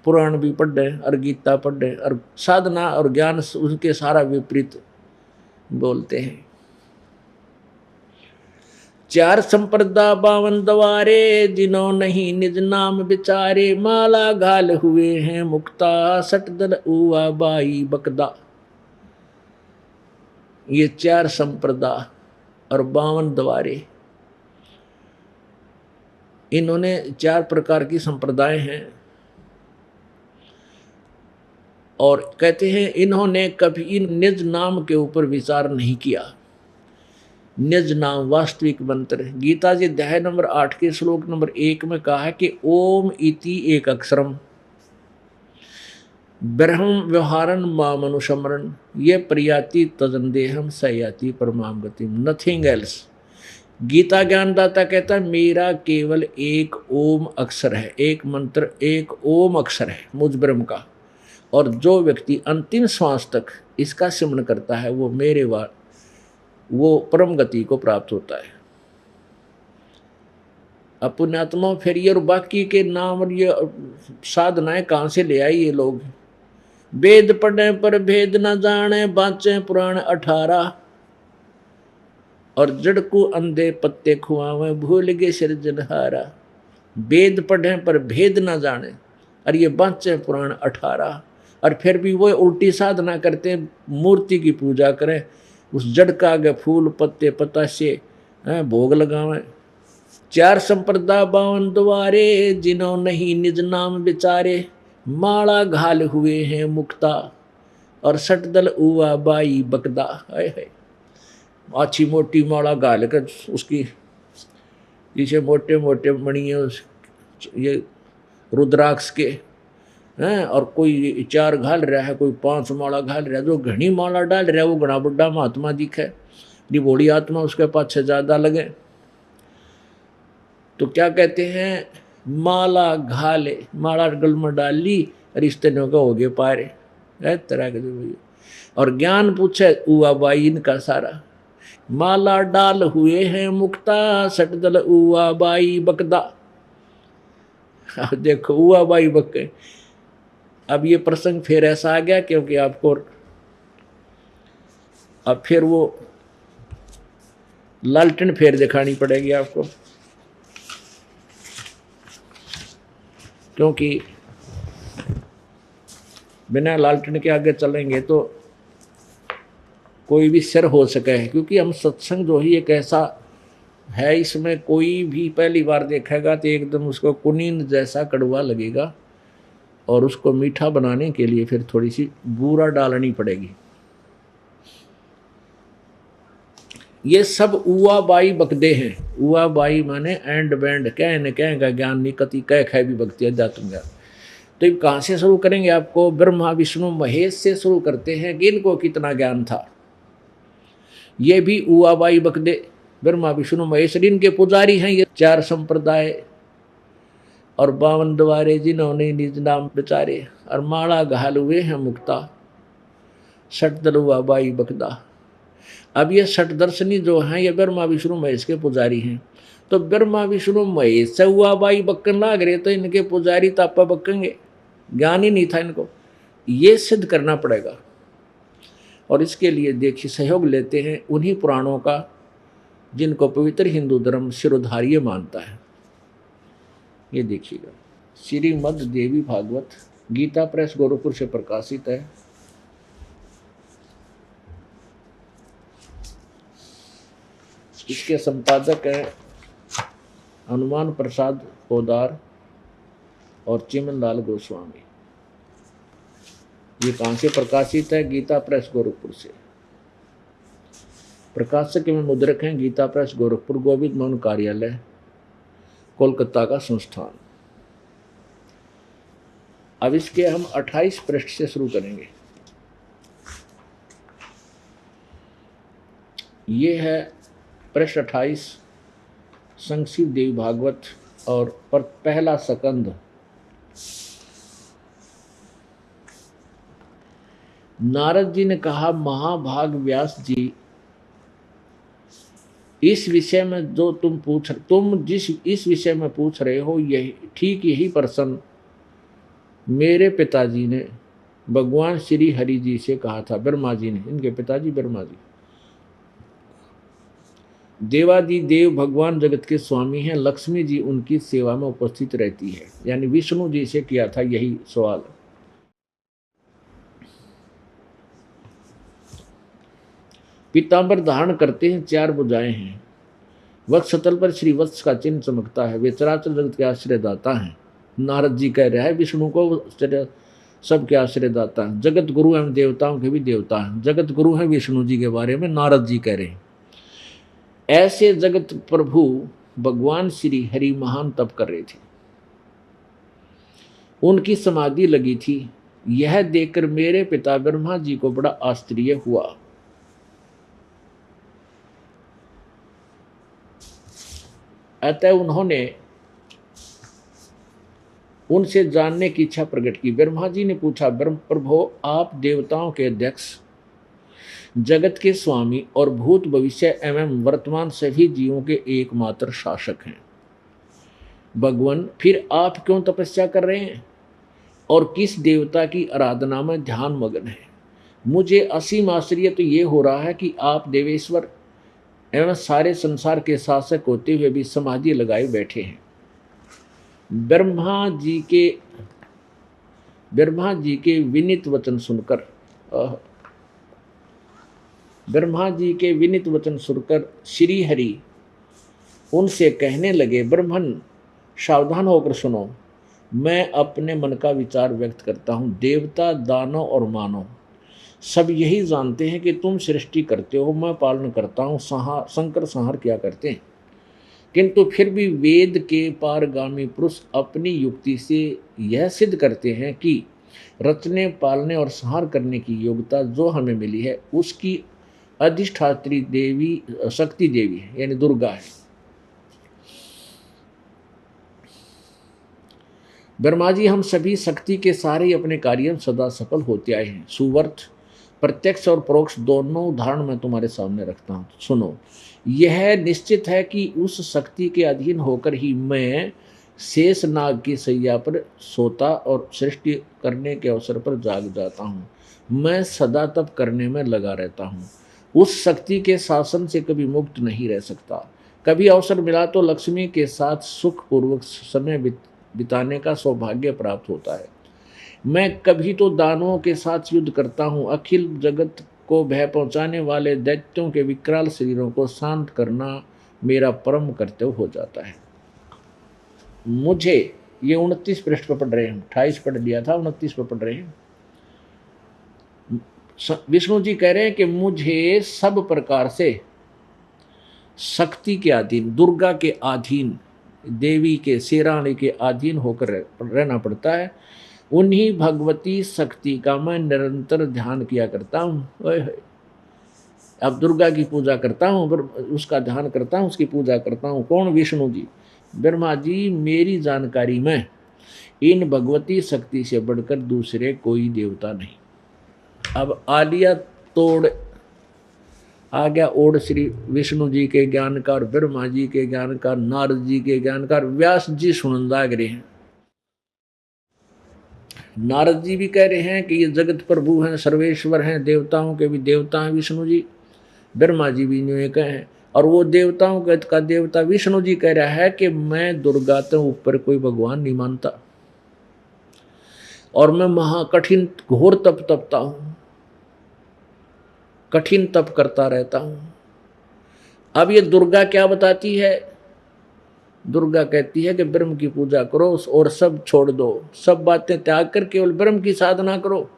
पुराण भी पढ़ रहे और गीता पढ़ रहे और साधना और ज्ञान उनके सारा विपरीत बोलते हैं। चार संप्रदा 52 द्वारे, जिन्हों नहीं निज नाम बिचारे, माला घाल हुए हैं मुक्ता, सट दल उआ बाई बकदा। ये 4 संप्रदा और 52 द्वारे, इन्होंने 4 प्रकार की संप्रदाय हैं और कहते हैं इन्होंने कभी निज नाम के ऊपर विचार नहीं किया। निज नाम वास्तविक मंत्र। गीता जी अध्याय नंबर 8 के श्लोक नंबर 1 में कहा है कि ओम इति एक अक्षरम ब्रह्म व्यवहारन मामनुषमरण, ये प्रयाति तजंदेहम सयाति परमाम गतिम, नथिंग एल्स। गीता ज्ञानदाता कहता है मेरा केवल एक ओम अक्षर है, एक मंत्र, एक ओम अक्षर है मुझ ब्रह्म का, और जो व्यक्ति अंतिम श्वास तक इसका सिमरण करता है वो मेरे वो परम गति को प्राप्त होता है। अब पुण्यात्मा फिर ये और बाकी के नाम और ये साधनाएं कहाँ से ले आए ये लोग। वेद पढ़े पर भेद न जाने, बाँचे पुराण 18, और जड़ को अंधे पत्ते खुआवे, भूल गए सिरजनहारा। वेद पढ़े पर भेद न जाने और ये बाँचे पुराण 18, और फिर भी वो उल्टी साधना करते, मूर्ति की पूजा करें, उस जड़ का आगे फूल पत्ते पतासे भोग लगावें। 4 संप्रदा 52 द्वारे, जिन्हों नहीं निज नाम विचारे, माला घाल हुए हैं मुक्ता, और सट दल उआ बाई बकदा। है अच्छी मोटी माला घाल कर उसकी पीछे मोटे मोटे मणियों ये रुद्राक्ष के हैं, और कोई 4 घाल रहा है, कोई 5 माला घाल रहा है। जो घनी माला डाल रहा है वो घना बुढ़ा महात्मा दिखे, निबोड़ी आत्मा उसके पास ज़्यादा लगे। तो क्या कहते हैं, माला घाले, माला गल में डाल ली और इस तरह का हो गए पारे तरह के। और ज्ञान पूछे उआ बाई इनका सारा, माला डाल हुए हैं मुक्ता, सट दल उआ बाई बकदा। अब देखो उआ बाई बके। अब ये प्रसंग फिर ऐसा आ गया क्योंकि आपको अब फिर वो लालटेन फेर दिखानी पड़ेगी आपको, क्योंकि बिना लालटेन के आगे चलेंगे तो कोई भी सिर हो सके है। क्योंकि हम सत्संग जो ही एक ऐसा है, इसमें कोई भी पहली बार देखेगा तो एकदम उसको कुनीन जैसा कड़वा लगेगा, और उसको मीठा बनाने के लिए फिर थोड़ी सी बूरा डालनी पड़ेगी। ये सब उआ बाई बकदे हैं। उआ बाई माने एंड बैंड, कह न कह का ज्ञान निकति, कह खै भी भक्ति अध्यात्म ज्ञान। तो ये कहाँ से शुरू करेंगे, आपको ब्रह्मा विष्णु महेश से शुरू करते हैं कि इनको कितना ज्ञान था। ये भी उआ बाई बकदे, ब्रह्मा विष्णु महेश, इनके पुजारी हैं ये 4 संप्रदाय और 52 द्वारे, जिन्होंने निज नाम विचारे, और माला घाल हुए हैं मुक्ता, सट दल उआ बाई बकदा। अब ये 60 दर्शनी जो हैं ये ब्रह्मा विष्णु महेश के पुजारी हैं। तो ब्रह्मा विष्णु महेश से हुआ बाई बक्कन लाग रहे, तो इनके पुजारी तापा बक्केंगे, ज्ञान ही नहीं था इनको। ये सिद्ध करना पड़ेगा, और इसके लिए देखिए सहयोग लेते हैं उन्हीं पुराणों का जिनको पवित्र हिंदू धर्म शिरोधार्य मानता है। ये देखिएगा, श्रीमद् देवी भागवत, गीता प्रेस गोरखपुर से प्रकाशित है। इसके संपादक हैं हनुमान प्रसाद पोदार और चिमन लाल गोस्वामी। ये कहाँ से प्रकाशित है? गीता प्रेस गोरखपुर से। प्रकाशक एवं मुद्रक हैं गीता प्रेस गोरखपुर, गोविंद मोहन कार्यालय, कोलकाता का संस्थान। अब इसके हम 28 पृष्ठ से शुरू करेंगे। ये है पृष्ठ 28, संक्षिप्त देवी भागवत और पर पहला सकंद। नारद जी ने कहा, महाभाग व्यास जी, इस विषय में जो तुम जिस इस विषय में पूछ रहे हो, यही ठीक यही प्रश्न मेरे पिताजी ने भगवान श्री हरि जी से कहा था। ब्रह्मा जी ने, इनके पिताजी ब्रह्मा जी देवादि देव भगवान जगत के स्वामी हैं। लक्ष्मी जी उनकी सेवा में उपस्थित रहती है। यानी विष्णु जी से किया था यही सवाल। पीतांबर धारण करते हैं, 4 भुजाएं हैं। वक्ष स्थल पर श्री वत्स का चिन्ह चमकता है। वे चराचर जगत के आश्रयदाता हैं। नारद जी कह रहे हैं विष्णु को सबके आश्रयदाता हैं। जगत गुरु एवं देवताओं के भी देवता हैं। जगत गुरु हैं विष्णु जी के बारे में नारद जी कह रहे हैं। ऐसे जगत प्रभु भगवान श्री हरि महान तप कर रहे थे। उनकी समाधि लगी थी। यह देखकर मेरे पिता ब्रह्मा जी को बड़ा आश्चर्य हुआ। अतः उन्होंने उनसे जानने की इच्छा प्रकट की। ब्रह्मा जी ने पूछा, प्रभो, आप देवताओं के अध्यक्ष, जगत के स्वामी और भूत भविष्य एवं वर्तमान सभी जीवों के एकमात्र शासक हैं। भगवान, फिर आप क्यों तपस्या कर रहे हैं और किस देवता की आराधना में ध्यान मग्न है? मुझे असीम आश्चर्य तो ये हो रहा है कि आप देवेश्वर एवं सारे संसार के शासक होते हुए भी समाधि लगाए बैठे हैं। ब्रह्मा जी के विनीत वचन सुनकर श्री हरि उनसे कहने लगे, ब्रह्मन, सावधान होकर सुनो। मैं अपने मन का विचार व्यक्त करता हूँ। देवता, दानव और मानव सब यही जानते हैं कि तुम सृष्टि करते हो, मैं पालन करता हूँ, संकर संहार क्या करते हैं। किंतु फिर भी वेद के पारगामी पुरुष अपनी युक्ति से यह सिद्ध करते हैं कि रचने, पालने और संहार करने की योग्यता जो हमें मिली है उसकी अधिष्ठात्री देवी शक्ति देवी है, यानी दुर्गा है। ब्रह्मा जी, हम सभी शक्ति के सारे अपने कार्य में सदा सफल होते आए हैं। सुवर्थ, प्रत्यक्ष और परोक्ष दोनों उदाहरण मैं तुम्हारे सामने रखता हूँ। सुनो, यह निश्चित है कि उस शक्ति के अधीन होकर ही मैं शेष नाग की सैया पर सोता और सृष्टि करने के अवसर पर जाग जाता हूँ। मैं सदा तप करने में लगा रहता हूँ। उस शक्ति के शासन से कभी मुक्त नहीं रह सकता। कभी अवसर मिला तो लक्ष्मी के साथ सुखपूर्वक समय बिताने का सौभाग्य प्राप्त होता है। मैं कभी तो दानवों के साथ युद्ध करता हूँ। अखिल जगत को भय पहुंचाने वाले दैत्यों के विकराल शरीरों को शांत करना मेरा परम कर्तव्य हो जाता है। मुझे ये 29 पृष्ठ पर पढ़ रहे हैं, 28 पढ़ लिया था, 29 पर पढ़ रहे हैं। विष्णु जी कह रहे हैं कि मुझे सब प्रकार से शक्ति के अधीन, दुर्गा के अधीन, देवी के, शेरानी के अधीन होकर रहना पड़ता है। उन्हीं भगवती शक्ति का मैं निरंतर ध्यान किया करता हूँ। अब दुर्गा की पूजा करता हूँ, उसका ध्यान करता हूँ, उसकी पूजा करता हूँ। कौन? विष्णु जी। ब्रह्मा जी, मेरी जानकारी में इन भगवती शक्ति से बढ़कर दूसरे कोई देवता नहीं। अब आलिया तोड़ आ गया ओढ़ श्री विष्णु जी के ज्ञानकार, ब्रह्मा जी के ज्ञानकार, नारद जी के ज्ञानकार, व्यास जी सुनंदा रहे हैं। नारद जी भी कह रहे हैं कि ये जगत प्रभु हैं, सर्वेश्वर हैं, देवताओं के भी देवता हैं विष्णु जी। ब्रह्मा जी भी न्यू कहे, और वो देवताओं का देवता विष्णु जी कह रहा है कि मैं दुर्गा तो ऊपर कोई भगवान नहीं मानता, और मैं महाकठिन घोर तप तपता हूँ, कठिन तप करता रहता हूँ। अब ये दुर्गा क्या बताती है? दुर्गा कहती है कि ब्रह्म की पूजा करो और सब छोड़ दो, सब बातें त्याग कर केवल ब्रह्म की साधना करो।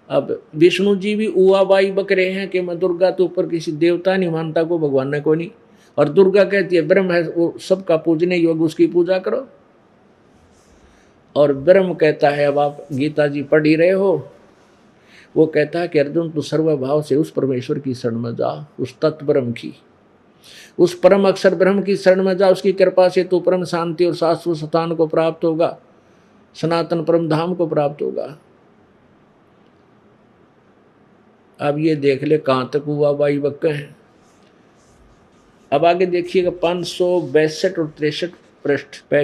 अब विष्णु जी भी उआबाई बक रहे हैं कि मैं दुर्गा तो ऊपर किसी देवता नहीं मानता, को भगवान ने को नहीं, और दुर्गा कहती है ब्रह्म है वो सबका पूजने योग, उसकी पूजा करो। और ब्रह्म कहता है, अब आप गीता जी पढ़ ही रहे हो, वो कहता है कि अर्जुन तू सर्वभाव से उस परमेश्वर की शरण में जा, उस तत्व ब्रह्म की, उस परम अक्षर ब्रह्म की शरण में जा। उसकी कृपा से तू परम शांति और शाश्वत स्थान को प्राप्त होगा, सनातन परम धाम को प्राप्त होगा। अब ये देख ले कहाँ तक हुआ बाई बक्के हैं। अब आगे देखिएगा 562 और 63 पृष्ठ पे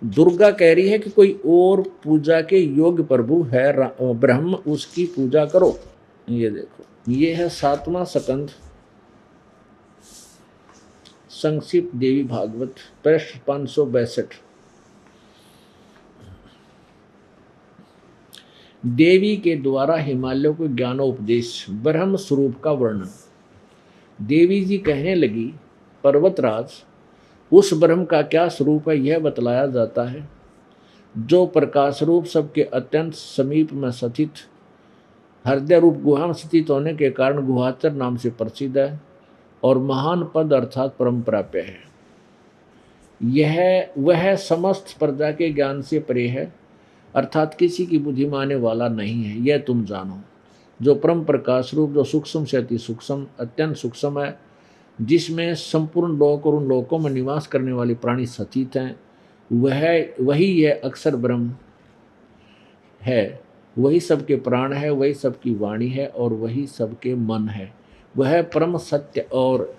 दुर्गा कह रही है कि कोई और पूजा के योग्य प्रभु है ब्रह्म, उसकी पूजा करो। ये देखो, ये है 7वां स्कंद संक्षिप्त देवी भागवत पृष्ठ 562। देवी के द्वारा हिमालयों को ज्ञानोपदेश, ब्रह्म स्वरूप का वर्णन। देवी जी कहने लगी, पर्वतराज, उस ब्रह्म का क्या स्वरूप है यह बतलाया जाता है, जो प्रकाश रूप सबके अत्यंत समीप में स्थित, हृदय रूप गुहा में स्थित होने के कारण गुहाचर नाम से प्रसिद्ध है और महान पद अर्थात परम प्राप्य है। यह वह समस्त प्रजा के ज्ञान से परे है, अर्थात किसी की बुद्धि माने वाला नहीं है, यह तुम जानो। जो परम प्रकाश रूप, जो सूक्ष्म से अति सूक्ष्म, अत्यंत सूक्ष्म है, जिसमें संपूर्ण लोक और उन लोकों में निवास करने वाले प्राणी स्थित हैं, वही यह अक्षर ब्रह्म है। वही सबके प्राण है, वही सबकी वाणी है और वही सबके मन है। वह परम सत्य और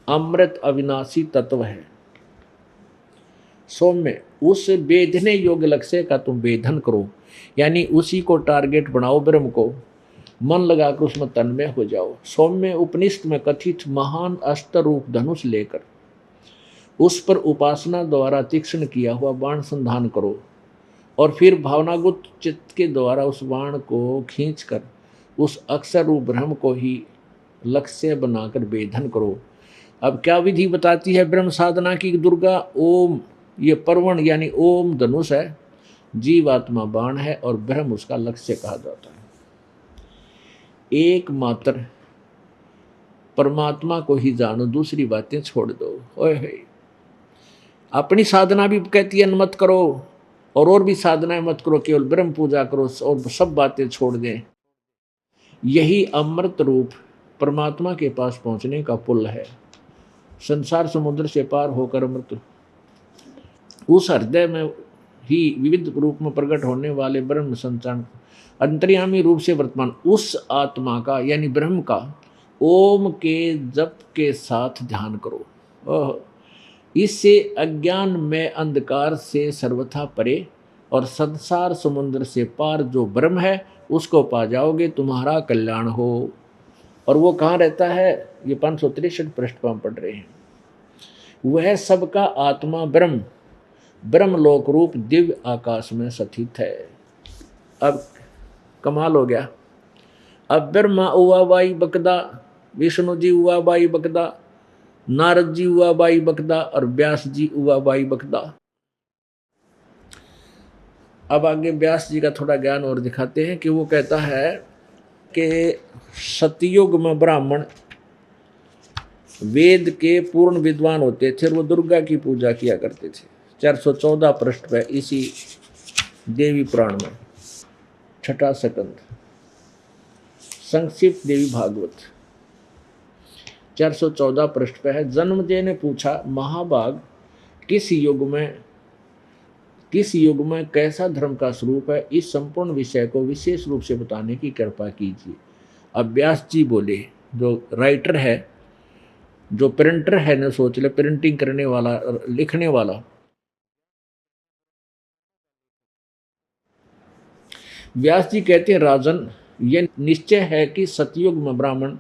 अमृत अविनाशी तत्व है। सौम्य, उस वेधने योग्य लक्ष्य का तुम वेधन करो, यानी उसी को टारगेट बनाओ, ब्रह्म को मन लगाकर उसमें तन्मय हो जाओ। सौम्य, उपनिषद में कथित महान अस्त्र रूप धनुष लेकर उस पर उपासना द्वारा तीक्ष्ण किया हुआ बाण संधान करो और फिर भावनागुत चित्त के द्वारा उस बाण को खींचकर उस अक्षर रूप ब्रह्म को ही लक्ष्य बनाकर वेधन करो। अब क्या विधि बताती है ब्रह्म साधना की? दुर्गा, ओम, ये परवण यानी ओम धनुष है, जीवात्मा बाण है और ब्रह्म उसका लक्ष्य कहा जाता है। एकमात्र परमात्मा को ही जानो, दूसरी बातें छोड़ दो। ओए, अपनी साधना भी कहती है मत करो और भी साधनाएं मत करो, केवल ब्रह्म पूजा करो और सब बातें छोड़ दें। यही अमृत रूप परमात्मा के पास पहुंचने का पुल है। संसार समुद्र से पार होकर अमृत उस हृदय में ही विविध रूप में प्रकट होने वाले ब्रह्म संतान अंतर्यामी रूप से वर्तमान उस आत्मा का यानी ब्रह्म का ओम के जप के साथ ध्यान करो। इससे अज्ञान में अंधकार से सर्वथा परे और संसार समुद्र से पार जो ब्रह्म है उसको पा जाओगे, तुम्हारा कल्याण हो। और वो कहाँ रहता है? ये 563 पृष्ठ पर हम पढ़ रहे हैं। वह सबका आत्मा ब्रह्म, ब्रह्मलोक रूप दिव्य आकाश में स्थित है। अब कमाल हो गया। अब ब्रह्मा हुआ बाई बकदा, विष्णु जी हुआ बाई बकदा, नारद जी हुआ बाई बकदा और व्यास जी हुआ बाई बकदा। अब आगे व्यास जी का थोड़ा ज्ञान और दिखाते हैं कि वो कहता है कि सतयुग में ब्राह्मण वेद के पूर्ण विद्वान होते थे और वो दुर्गा की पूजा किया करते थे। 414 पृष्ठ पे इसी देवी पुराण में 6ठा स्कंद संक्षिप्त देवी भागवत 414 पृष्ठ पे है। जन्मजय ने पूछा, महाभाग, किस युग में कैसा धर्म का स्वरूप है, इस संपूर्ण विषय को विशेष रूप से बताने की कृपा कीजिए। अब व्यास जी बोले, जो राइटर है, जो प्रिंटर है ना, सोच ले, प्रिंटिंग करने वाला, लिखने वाला, व्यास जी कहते हैं, राजन, यह निश्चय है कि सतयुग में ब्राह्मण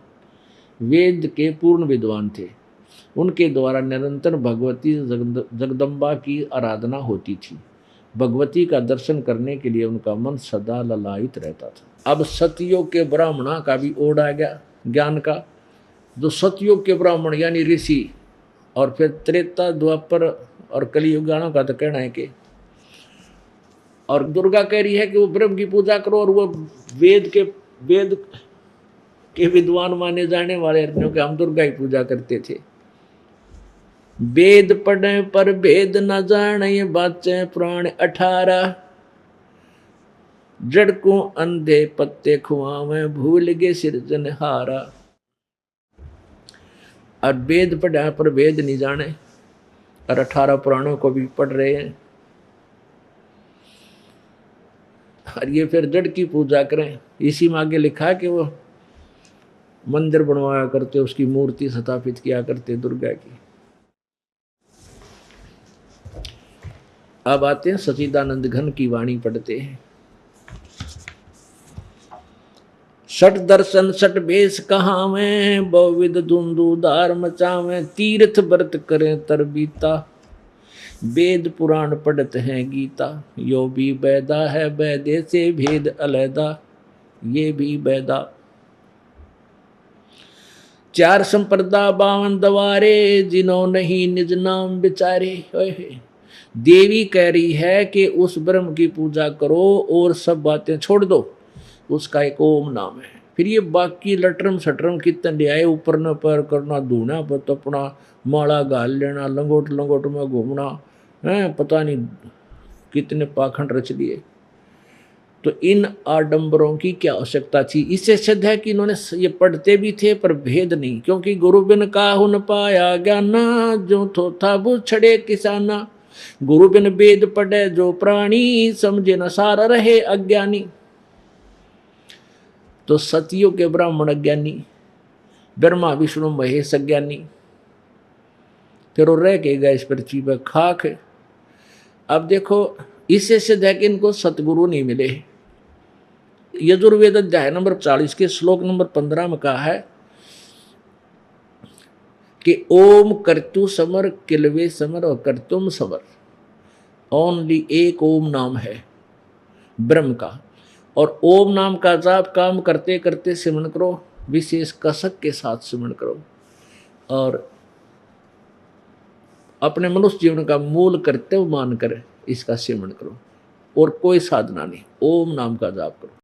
वेद के पूर्ण विद्वान थे। उनके द्वारा निरंतर भगवती जगदम्बा की आराधना होती थी। भगवती का दर्शन करने के लिए उनका मन सदा ललायित रहता था। अब सतयुग के ब्राह्मणा का भी ओढ़ आ गया ज्ञान का, जो सतयुग के ब्राह्मण यानी ऋषि, और फिर त्रेता द्वापर और कलयुग गानों का तो कहना है कि, और दुर्गा कह रही है कि वो ब्रह्म की पूजा करो, और वो वेद के विद्वान माने जाने वाले, क्योंकि हम दुर्गा की पूजा करते थे। वेद पढ़े पर भेद न जाने, बाचे पुराण 18, जड़ को अंधे पत्ते खुआवे, भूल गे सिरजनहारा। और वेद पढ़ा पर वेद नहीं जाने, और 18 पुराणों को भी पढ़ रहे हैं, और ये फिर जड़ की पूजा करें। इसी में आगे लिखा है कि वो मंदिर बनवाया करते, उसकी मूर्ति स्थापित किया करते दुर्गा की। अब आते हैं सच्चिदानंद घन की वाणी पढ़ते हैं। सठ दर्शन सठ भेष कहावे, बहुविध धुंधुधार मचावे, तीर्थ व्रत करें तरबीता, वेद पुराण पढ़त हैं गीता, यो भी बैदा है बैदे से भेद अलैदा, ये भी बैदा। 4 संप्रदा 52 दवारे, जिन्हों नहीं निज नाम बिचारे। देवी कह रही है कि उस ब्रह्म की पूजा करो और सब बातें छोड़ दो, उसका एक ओम नाम है। फिर ये बाकी लटरम सटरम कितने आए, ऊपर न पर करना, धूना पर तपना, माला गाल लेना, लंगोट लंगोट में घूमना है, पता नहीं कितने पाखंड रच लिए। तो इन आडंबरों की क्या आवश्यकता थी। इससे सिद्ध है कि इन्होंने ये पढ़ते भी थे पर भेद नहीं, क्योंकि गुरु बिन काहु न पाया ज्ञाना, जो थो था वो छड़े किसाना, गुरु बिन वेद पढ़े जो प्राणी, समझे न सारा रहे अज्ञानी। तो सतयुग के ब्राह्मण अज्ञानी, ब्रह्मा विष्णु महेश अज्ञानी, फिर वो रह के गए इस पृथ्वी पर खाक। अब देखो इससे सिद्ध है कि इनको सतगुरु नहीं मिले। यजुर्वेद अध्याय नंबर 40 के श्लोक नंबर 15 में कहा है कि ओम कर्तु समर किलवे समर और कर्तुम समर। ओनली एक ओम नाम है ब्रह्म का, और ओम नाम का जाप काम करते करते सिमरन करो, विशेष कसक के साथ सिमरन करो, और अपने मनुष्य जीवन का मूल कर्तव्य मानकर इसका सिमरन करो, और कोई साधना नहीं, ओम नाम का जाप करो।